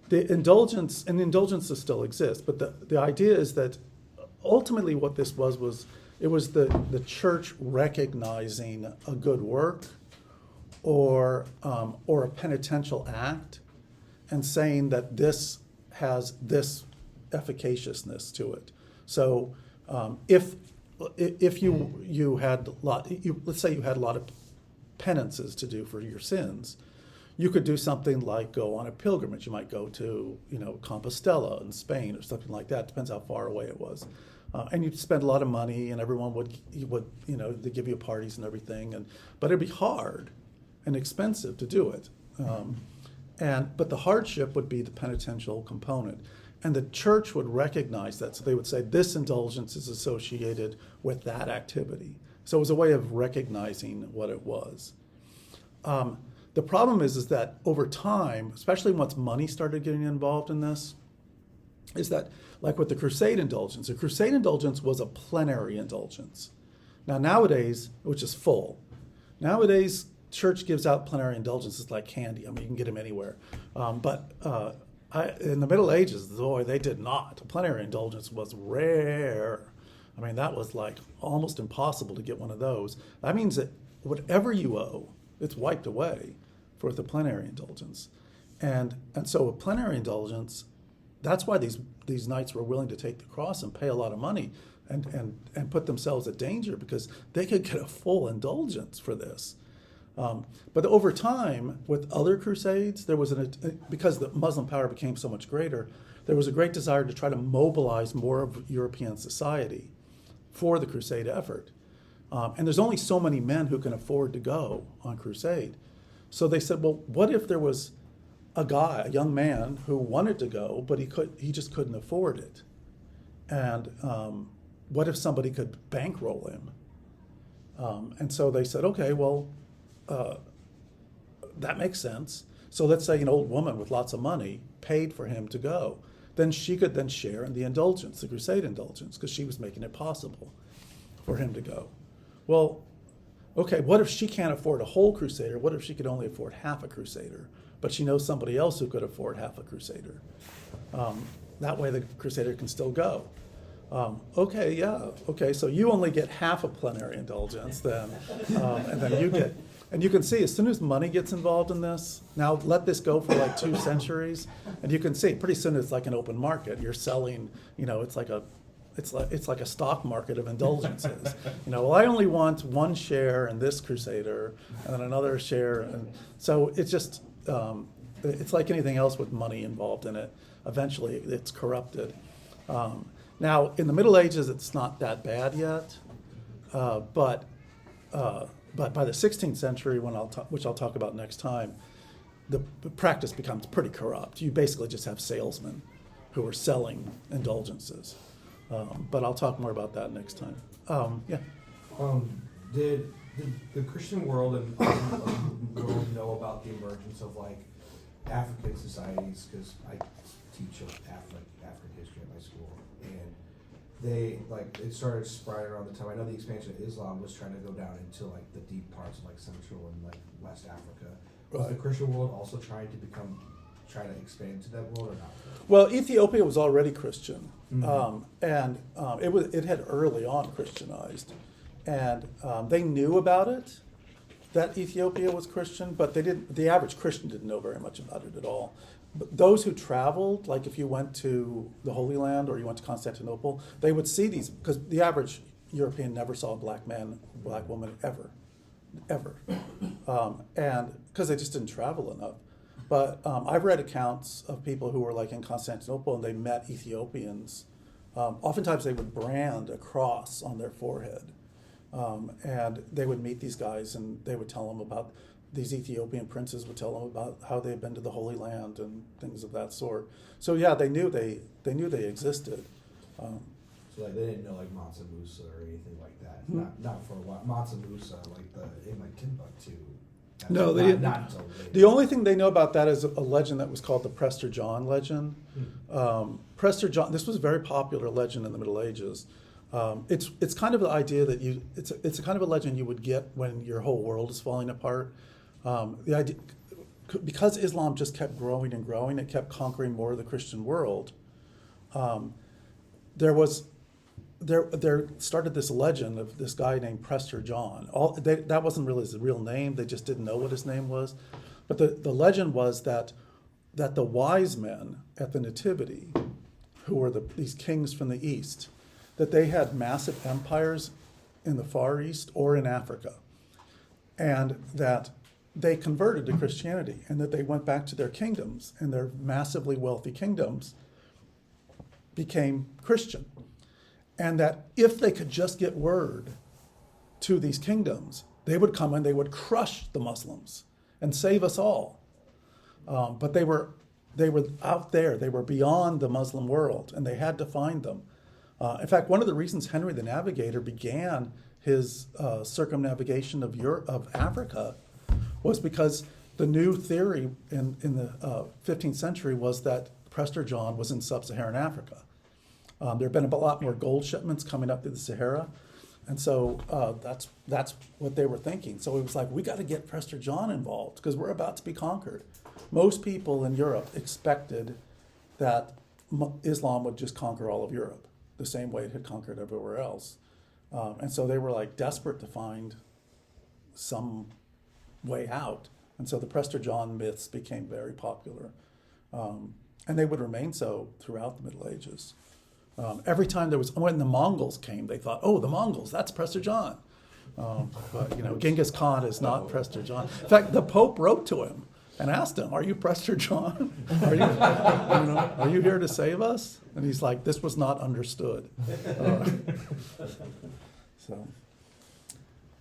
the indulgences still exist. But the idea is that ultimately what this was it was the church recognizing a good work or a penitential act, and saying that this has this efficaciousness to it. So if if you had let's say you had a lot of penances to do for your sins, you could do something like go on a pilgrimage. You might go to, Compostela in Spain or something like that. Depends how far away it was. And you'd spend a lot of money, and everyone would they give you parties and everything, but it'd be hard and expensive to do it. But the hardship would be the penitential component. And the church would recognize that. So they would say this indulgence is associated with that activity. So it was a way of recognizing what it was. The problem is that over time, especially once money started getting involved in this, is that like with the crusade indulgence was a plenary indulgence. Now nowadays, which is full, nowadays church gives out plenary indulgences like candy. I mean, you can get them anywhere. In the Middle Ages, boy, they did not. A plenary indulgence was rare. I mean, that was like almost impossible to get one of those. That means that whatever you owe, it's wiped away for the plenary indulgence. And so a plenary indulgence, that's why these knights were willing to take the cross and pay a lot of money and put themselves at danger, because they could get a full indulgence for this. But over time, with other crusades, there was because the Muslim power became so much greater, there was a great desire to try to mobilize more of European society for the crusade effort. And there's only so many men who can afford to go on crusade. So they said, well, what if there was a young man who wanted to go, but he just couldn't afford it? And what if somebody could bankroll him? And so they said, okay, well, that makes sense. So let's say an old woman with lots of money paid for him to go. Then she could then share in the indulgence, the crusade indulgence, because she was making it possible for him to go. Well, okay, what if she can't afford a whole crusader? What if she could only afford half a crusader, but she knows somebody else who could afford half a crusader? That way the crusader can still go. Okay, so you only get half a plenary indulgence then, and then you get... And you can see, as soon as money gets involved in this, now let this go for like 2 centuries, and you can see pretty soon it's like an open market. You're selling, it's like a stock market of indulgences. Well, I only want one share in this crusader, and then another share, and so it's just it's like anything else with money involved in it. Eventually, it's corrupted. Now, in the Middle Ages, it's not that bad yet, but by the 16th century, which I'll talk about next time, the practice becomes pretty corrupt. You basically just have salesmen who are selling indulgences. But I'll talk more about that next time. Yeah. Did the Christian world and world know about the emergence of like African societies? Because I teach African history at my school, and it started spreading around the time. I know the expansion of Islam was trying to go down into like the deep parts of like Central and like West Africa. Was the Christian world also trying to expand to that world or not? Well, Ethiopia was already Christian, Mm-hmm. it had early on Christianized, and they knew about it, that Ethiopia was Christian, but the average Christian didn't know very much about it at all. But those who traveled, like if you went to the Holy Land or you went to Constantinople, they would see these, because the average European never saw a black man, black woman ever. And because they just didn't travel enough. But I've read accounts of people who were like in Constantinople and they met Ethiopians. Oftentimes they would brand a cross on their forehead. And they would meet these guys and they would tell them about, these Ethiopian princes would tell them about how they had been to the Holy Land and things of that sort. So yeah, they knew they existed. So like they didn't know like Mansa Musa or anything like that. Not for a while. Mansa Musa in Timbuktu. No, they didn't. Not until later. The only thing they know about that is a legend that was called the Prester John legend. Prester John. This was a very popular legend in the Middle Ages. It's kind of the idea that it's a kind of a legend you would get when your whole world is falling apart. The idea, because Islam just kept growing and growing, it kept conquering more of the Christian world. There started this legend of this guy named Prester John. That wasn't really his real name. They just didn't know what his name was. But the legend was that the wise men at the Nativity, who were these kings from the East, that they had massive empires in the Far East or in Africa, and that they converted to Christianity, and that they went back to their kingdoms, and their massively wealthy kingdoms became Christian. And that if they could just get word to these kingdoms, they would come and they would crush the Muslims and save us all. But they were out there, they were beyond the Muslim world, and they had to find them. In fact, one of the reasons Henry the Navigator began his circumnavigation of Africa was because the new theory in the 15th century was that Prester John was in sub-Saharan Africa. There had been a lot more gold shipments coming up through the Sahara, and so that's what they were thinking. So it was like, we got to get Prester John involved because we're about to be conquered. Most people in Europe expected that Islam would just conquer all of Europe the same way it had conquered everywhere else. And so they were like desperate to find some way out. And so the Prester John myths became very popular. And they would remain so throughout the Middle Ages. Every time when the Mongols came, they thought, oh, the Mongols, that's Prester John. But, Genghis Khan is not Prester John. In fact, the Pope wrote to him and asked him, are you Prester John? Are you here to save us? And he's like, this was not understood.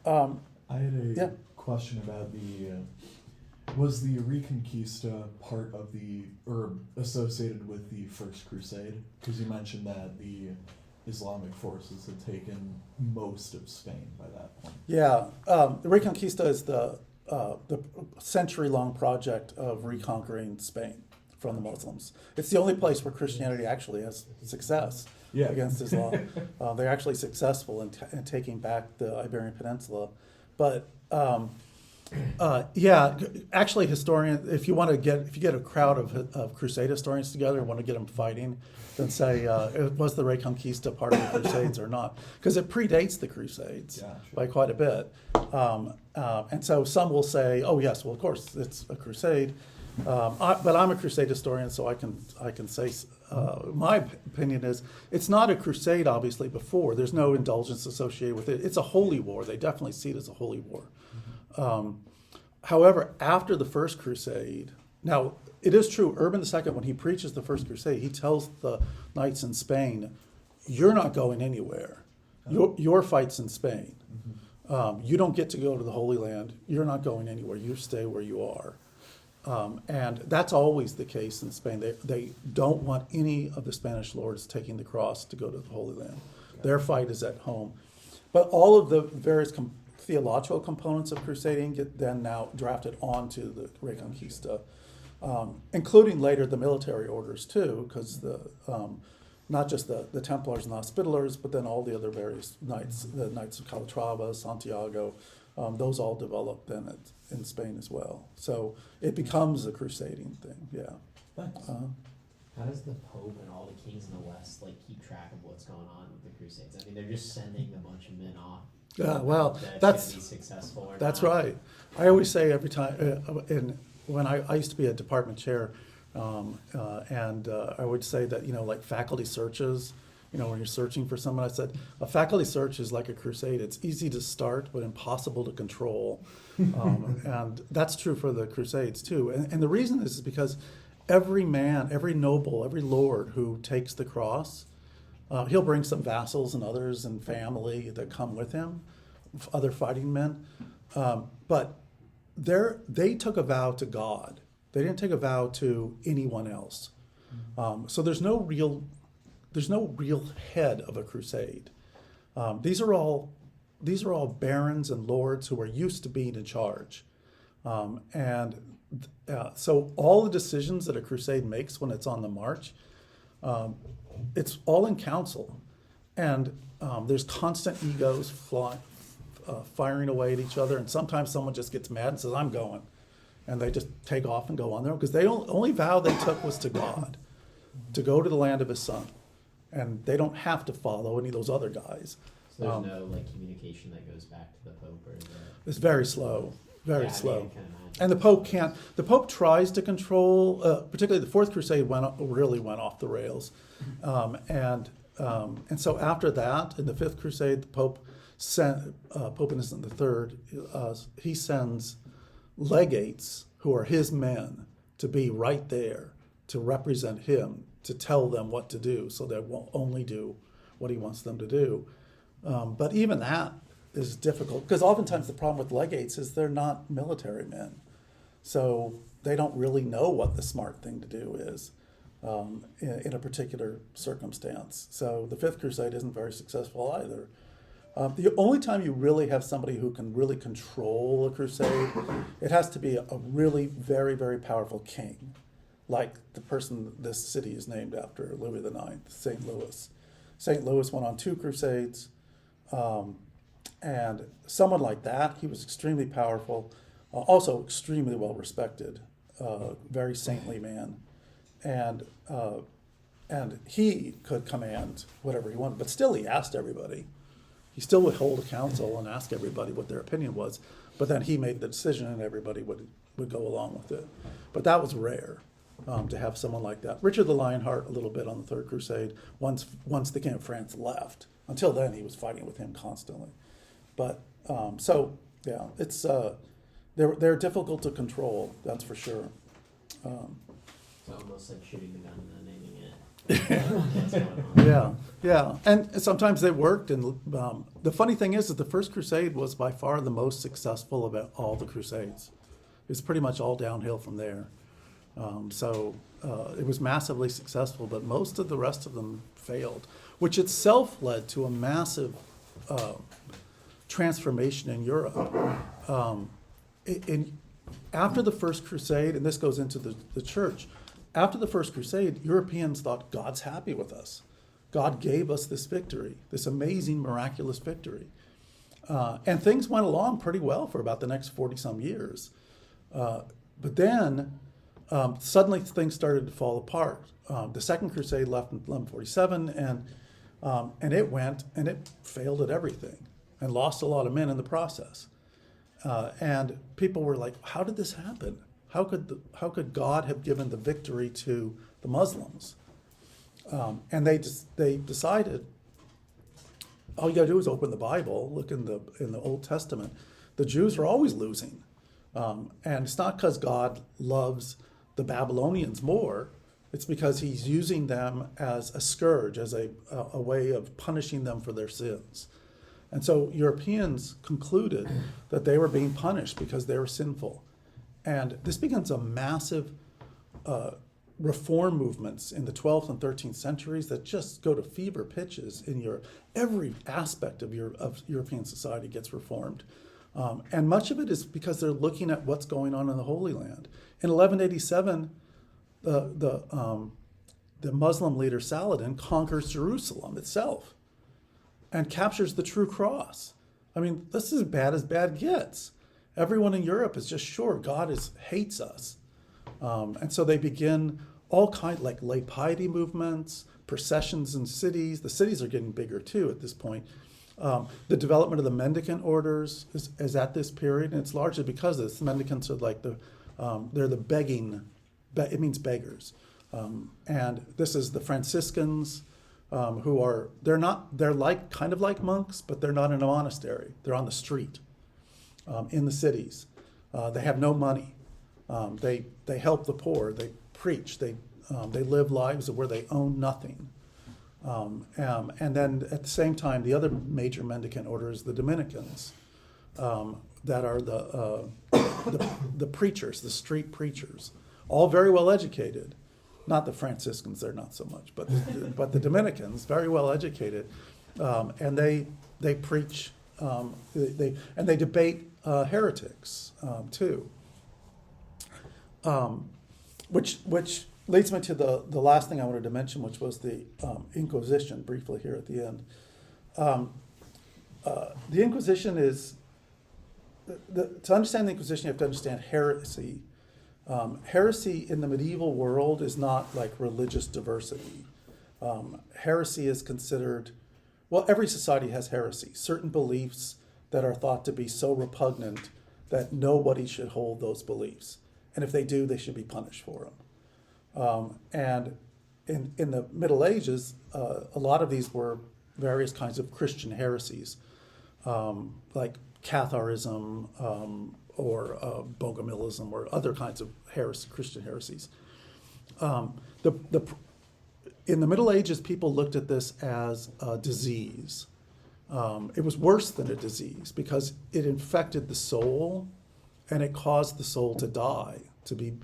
I had a yeah. question about was the Reconquista part of or associated with the First Crusade? Because you mentioned that the Islamic forces had taken most of Spain by that point. Yeah, the Reconquista is the century-long project of reconquering Spain from the Muslims. It's the only place where Christianity actually has success against Islam. They're actually successful in taking back the Iberian Peninsula. But actually, if you get a crowd of Crusade historians together and want to get them fighting, then say, was the Reconquista part of the Crusades or not? Because it predates the Crusades by quite a bit. And so some will say, oh yes, well of course it's a crusade. But I'm a Crusade historian, so I can say my opinion is it's not a crusade. Obviously, before there's no indulgence associated with it. It's a holy war. They definitely see it as a holy war. However, after the First Crusade, now it is true. Urban II, when he preaches the First Crusade, he tells the knights in Spain, "You're not going anywhere. Your fight's in Spain. You don't get to go to the Holy Land. You're not going anywhere. You stay where you are." And that's always the case in Spain. They don't want any of the Spanish lords taking the cross to go to the Holy Land. Their fight is at home. But all of the various theological components of crusading get then now drafted onto the Reconquista, including later the military orders too, because not just the Templars and the Hospitallers, but then all the other various knights, the Knights of Calatrava, Santiago, those all developed then in Spain as well. So it becomes a crusading thing, yeah. Thanks. How does the Pope and all the kings in the West keep track of what's going on with the Crusades? I mean, they're just sending a bunch of men off. Well, that's gonna be successful or that's not. right. I always say every time, when I used to be a department chair, and I would say that like faculty searches. When you're searching for someone, I said, a faculty search is like a crusade. It's easy to start, but impossible to control. And that's true for the Crusades, too. And the reason is because every man, every noble, every lord who takes the cross, he'll bring some vassals and others and family that come with him, other fighting men. But they took a vow to God. They didn't take a vow to anyone else. So there's no real head of a crusade. These are all barons and lords who are used to being in charge, so all the decisions that a crusade makes when it's on the march, it's all in council, and there's constant egos firing away at each other, and sometimes someone just gets mad and says, "I'm going," and they just take off and go on their own because they only vow they took was to God, to go to the land of His Son. And they don't have to follow any of those other guys. So there's no communication that goes back to the Pope, or is it? It's very slow, very slow. I can imagine. And the Pope can't. The Pope tries to control. Particularly the Fourth Crusade really went off the rails, and And so after that, in the Fifth Crusade, the Pope Pope Innocent III, he sends legates who are his men to be right there to represent him, to tell them what to do, so they won't only do what he wants them to do. But even that is difficult, because oftentimes the problem with legates is they're not military men. So they don't really know what the smart thing to do is in a particular circumstance. So the Fifth Crusade isn't very successful either. The only time you really have somebody who can really control a crusade, it has to be a really very, very powerful king, like the person this city is named after, Louis IX, St. Louis. St. Louis went on 2 crusades, and someone like that, he was extremely powerful, also extremely well respected, very saintly man, and he could command whatever he wanted, but still he asked everybody. He still would hold a council and ask everybody what their opinion was, but then he made the decision and everybody would go along with it. But that was rare to have someone like that. Richard the Lionheart a little bit on the Third Crusade, once the King of France left. Until then, he was fighting with him constantly. But so yeah, it's they're difficult to control. That's for sure. It's almost like shooting the gun and then naming it. That's going on. Yeah, and sometimes they worked. And the funny thing is that the First Crusade was by far the most successful of all the Crusades. It was pretty much all downhill from there. So it was massively successful, but most of the rest of them failed, which itself led to a massive transformation in Europe. After the First Crusade, and this goes into the church, after the First Crusade, Europeans thought, God's happy with us. God gave us this victory, this amazing, miraculous victory. And things went along pretty well for about the next 40-some years. But then suddenly things started to fall apart. The Second Crusade left in 1147, and it went, and it failed at everything and lost a lot of men in the process. And people were like, how did this happen? How could God have given the victory to the Muslims? And they decided, all you got to do is open the Bible, look in the Old Testament. The Jews are always losing, and it's not because God loves the Babylonians more. It's because He's using them as a scourge, as a way of punishing them for their sins. And so Europeans concluded that they were being punished because they were sinful. And this begins a massive reform movements in the 12th and 13th centuries that just go to fever pitches in Europe. Every aspect of European society gets reformed. And much of it is because they're looking at what's going on in the Holy Land. In 1187, the Muslim leader Saladin conquers Jerusalem itself and captures the true cross. I mean, this is as bad gets. Everyone in Europe is just sure God hates us. And so they begin all kinds, like lay piety movements, processions in cities. The cities are getting bigger too at this point. The development of the mendicant orders is at this period, and it's largely because of this. The mendicants are like they're the begging, it means beggars. And this is the Franciscans, who are, they're like kind of like monks, but they're not in a monastery. They're on the street, in the cities. They have no money. They help the poor. They preach. They live lives where they own nothing. And then at the same time, the other major mendicant order is the Dominicans, that are the preachers, the street preachers, all very well educated. Not the Franciscans, they're not so much, but the Dominicans, very well educated, and they preach, they debate heretics too. Which leads me to the last thing I wanted to mention, which was the Inquisition, briefly here at the end. The Inquisition is, to understand the Inquisition, you have to understand heresy. Heresy in the medieval world is not like religious diversity. Heresy is considered, well, every society has heresy, certain beliefs that are thought to be so repugnant that nobody should hold those beliefs. And if they do, they should be punished for them. And in the Middle Ages, a lot of these were various kinds of Christian heresies, like Catharism or Bogomilism or other kinds of Christian heresies. In the Middle Ages, people looked at this as a disease. It was worse than a disease because it infected the soul, and it caused the soul to die, to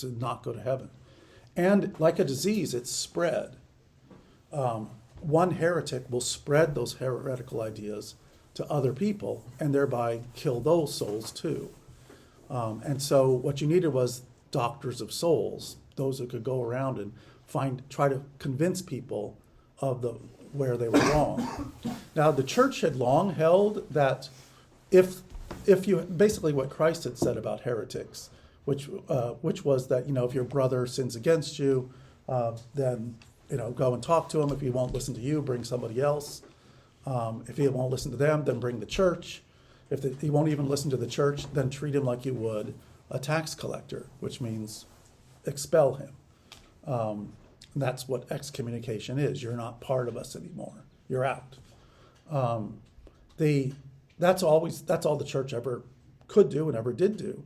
not go to heaven. And like a disease, it spread. One heretic will spread those heretical ideas to other people and thereby kill those souls too. And so what you needed was doctors of souls, those who could go around and try to convince people of where they were wrong. Now, the church had long held that if you, basically what Christ had said about heretics, which was that, if your brother sins against you, then, go and talk to him. If he won't listen to you, bring somebody else. If he won't listen to them, then bring the church. If he won't even listen to the church, then treat him like you would a tax collector, which means expel him. That's what excommunication is. You're not part of us anymore. You're out. That's all the church ever could do and ever did do.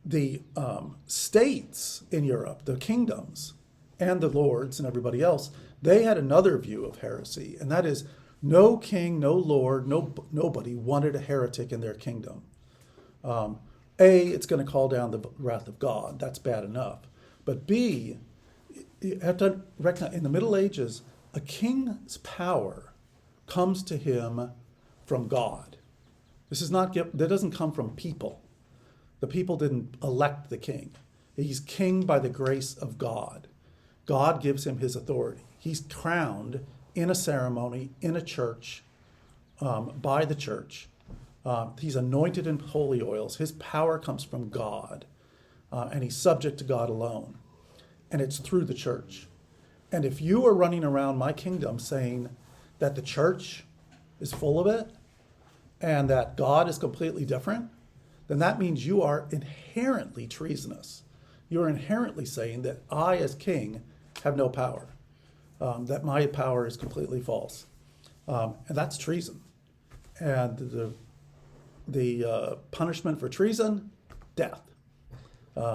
The states in Europe, the kingdoms, and the lords and everybody else, they had another view of heresy, and that is no king, no lord, nobody wanted a heretic in their kingdom. It's going to call down the wrath of God. That's bad enough. But B, you have to recognize in the Middle Ages, a king's power comes to him from God. That doesn't come from people. The people didn't elect the king. He's king by the grace of God. God gives him his authority. He's crowned in a ceremony, in a church, by the church. He's anointed in holy oils. His power comes from God, and he's subject to God alone. And it's through the church. And if you are running around my kingdom saying that the church is full of it and that God is completely different, then that means you are inherently treasonous. You are inherently saying that I, as king, have no power, that my power is completely false. And that's treason. And the punishment for treason, death,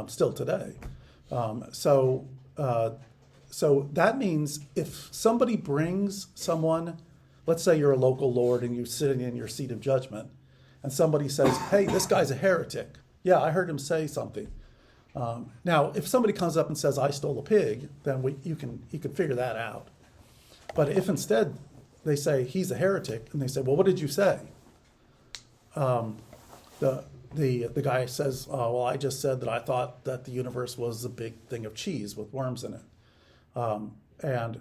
still today. So that means if somebody brings someone, let's say you're a local lord and you're sitting in your seat of judgment, and somebody says, hey, this guy's a heretic. Yeah, I heard him say something. Now, if somebody comes up and says, I stole a pig, then you can figure that out. But if instead they say he's a heretic, and they say, well, what did you say? The guy says, well, I just said that I thought that the universe was a big thing of cheese with worms in it. And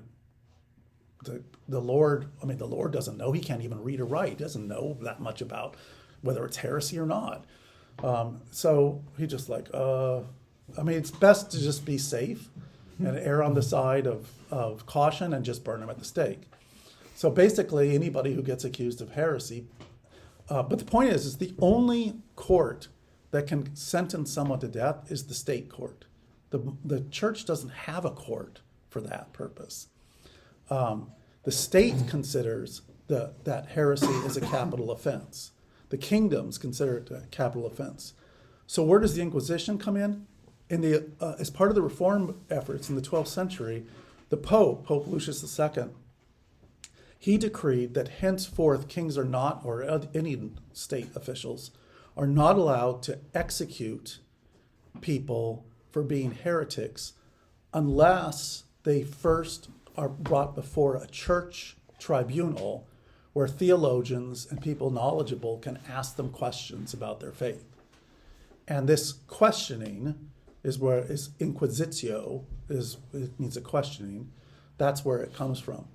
the Lord doesn't know. He can't even read or write. He doesn't know that much about whether it's heresy or not. So he just it's best to just be safe and err on the side of caution and just burn him at the stake. So basically, anybody who gets accused of heresy, but the point is the only court that can sentence someone to death is the state court. The church doesn't have a court for that purpose. The state considers that heresy is a capital offense. The kingdoms consider it a capital offense. So where does the Inquisition come in? As part of the reform efforts in the 12th century, the Pope Lucius II, he decreed that henceforth kings are not, or any state officials, are not allowed to execute people for being heretics unless they first are brought before a church tribunal where theologians and people knowledgeable can ask them questions about their faith. And this questioning is inquisitio, it means a questioning. That's where it comes from.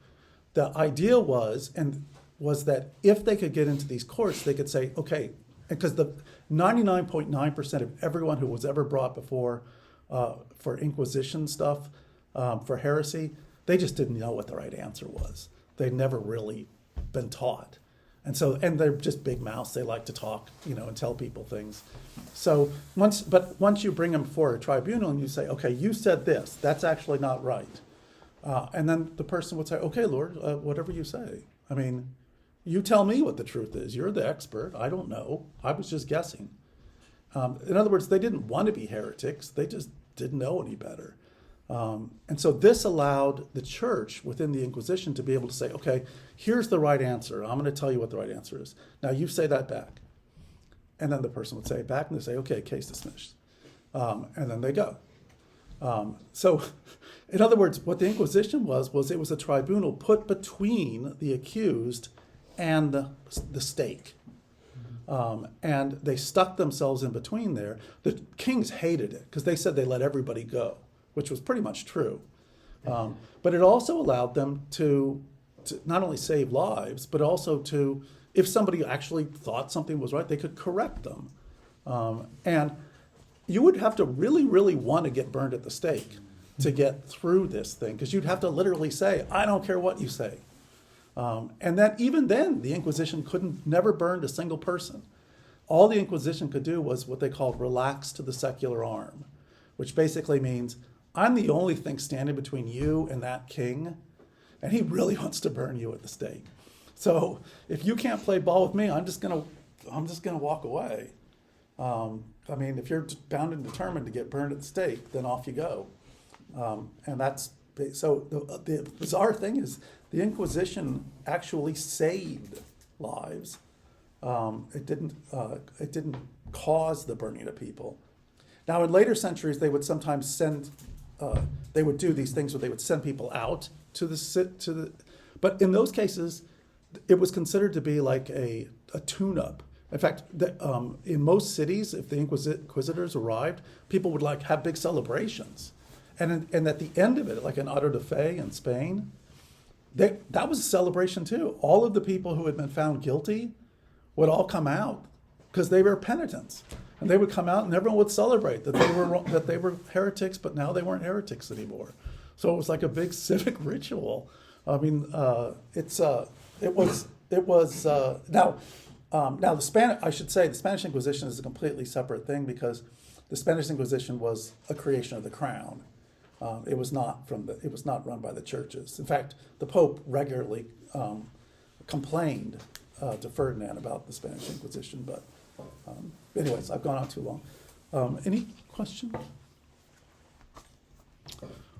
The idea was that if they could get into these courts, they could say, okay, because the 99.9% of everyone who was ever brought before for Inquisition stuff, for heresy, they just didn't know what the right answer was. They'd never really been taught. And they're just big mouths. They like to talk, and tell people things. So once you bring them before a tribunal and you say, okay, you said this, that's actually not right. And then the person would say, okay, Lord, whatever you say. I mean, you tell me what the truth is. You're the expert. I don't know. I was just guessing. In other words, they didn't want to be heretics. They just didn't know any better. And so this allowed the church within the Inquisition to be able to say, okay, here's the right answer. I'm going to tell you what the right answer is. Now you say that back. And then the person would say it back and they say, okay, case dismissed. And then they go. So in other words, what the Inquisition was it was a tribunal put between the accused and the stake. And they stuck themselves in between there. The kings hated it because they said they let everybody go, which was pretty much true. But it also allowed them to not only save lives, but also to, if somebody actually thought something was right, they could correct them. And you would have to really, really want to get burned at the stake to get through this thing, because you'd have to literally say, I don't care what you say. And then even then, the Inquisition never burned a single person. All the Inquisition could do was what they called relax to the secular arm, which basically means I'm the only thing standing between you and that king, and he really wants to burn you at the stake. So if you can't play ball with me, I'm just gonna walk away. I mean, if you're bound and determined to get burned at the stake, then off you go. And that's so. The bizarre thing is, the Inquisition actually saved lives. It didn't cause the burning of people. Now, in later centuries, they would sometimes they would do these things where they would send people out but in those cases, it was considered to be like a tune-up. In fact, in most cities, if the inquisitors arrived, people would have big celebrations. And at the end of it, like in Auto de Fe in Spain, that was a celebration too. All of the people who had been found guilty would all come out because they were penitents. And they would come out and everyone would celebrate that they were heretics, but now they weren't heretics anymore. So it was like a big civic ritual. I mean, now the Spanish Inquisition is a completely separate thing, because the Spanish Inquisition was a creation of the crown. It was not run by the churches. In fact, the Pope regularly complained to Ferdinand about the Spanish Inquisition. But anyways, I've gone on too long. Any questions?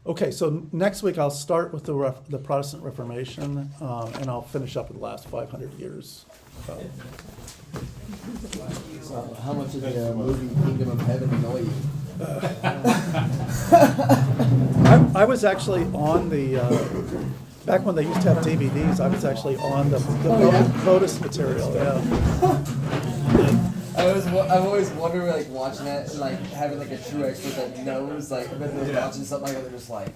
Okay, so next week I'll start with the Protestant Reformation, and I'll finish up with the last 500 years. How much did the movie Kingdom of Heaven annoy you? I was actually on the back when they used to have DVDs. I was actually on the bonus material. Yeah. I've always wondered, watching that and having a true expert that knows, but they're watching something like that, they're just like.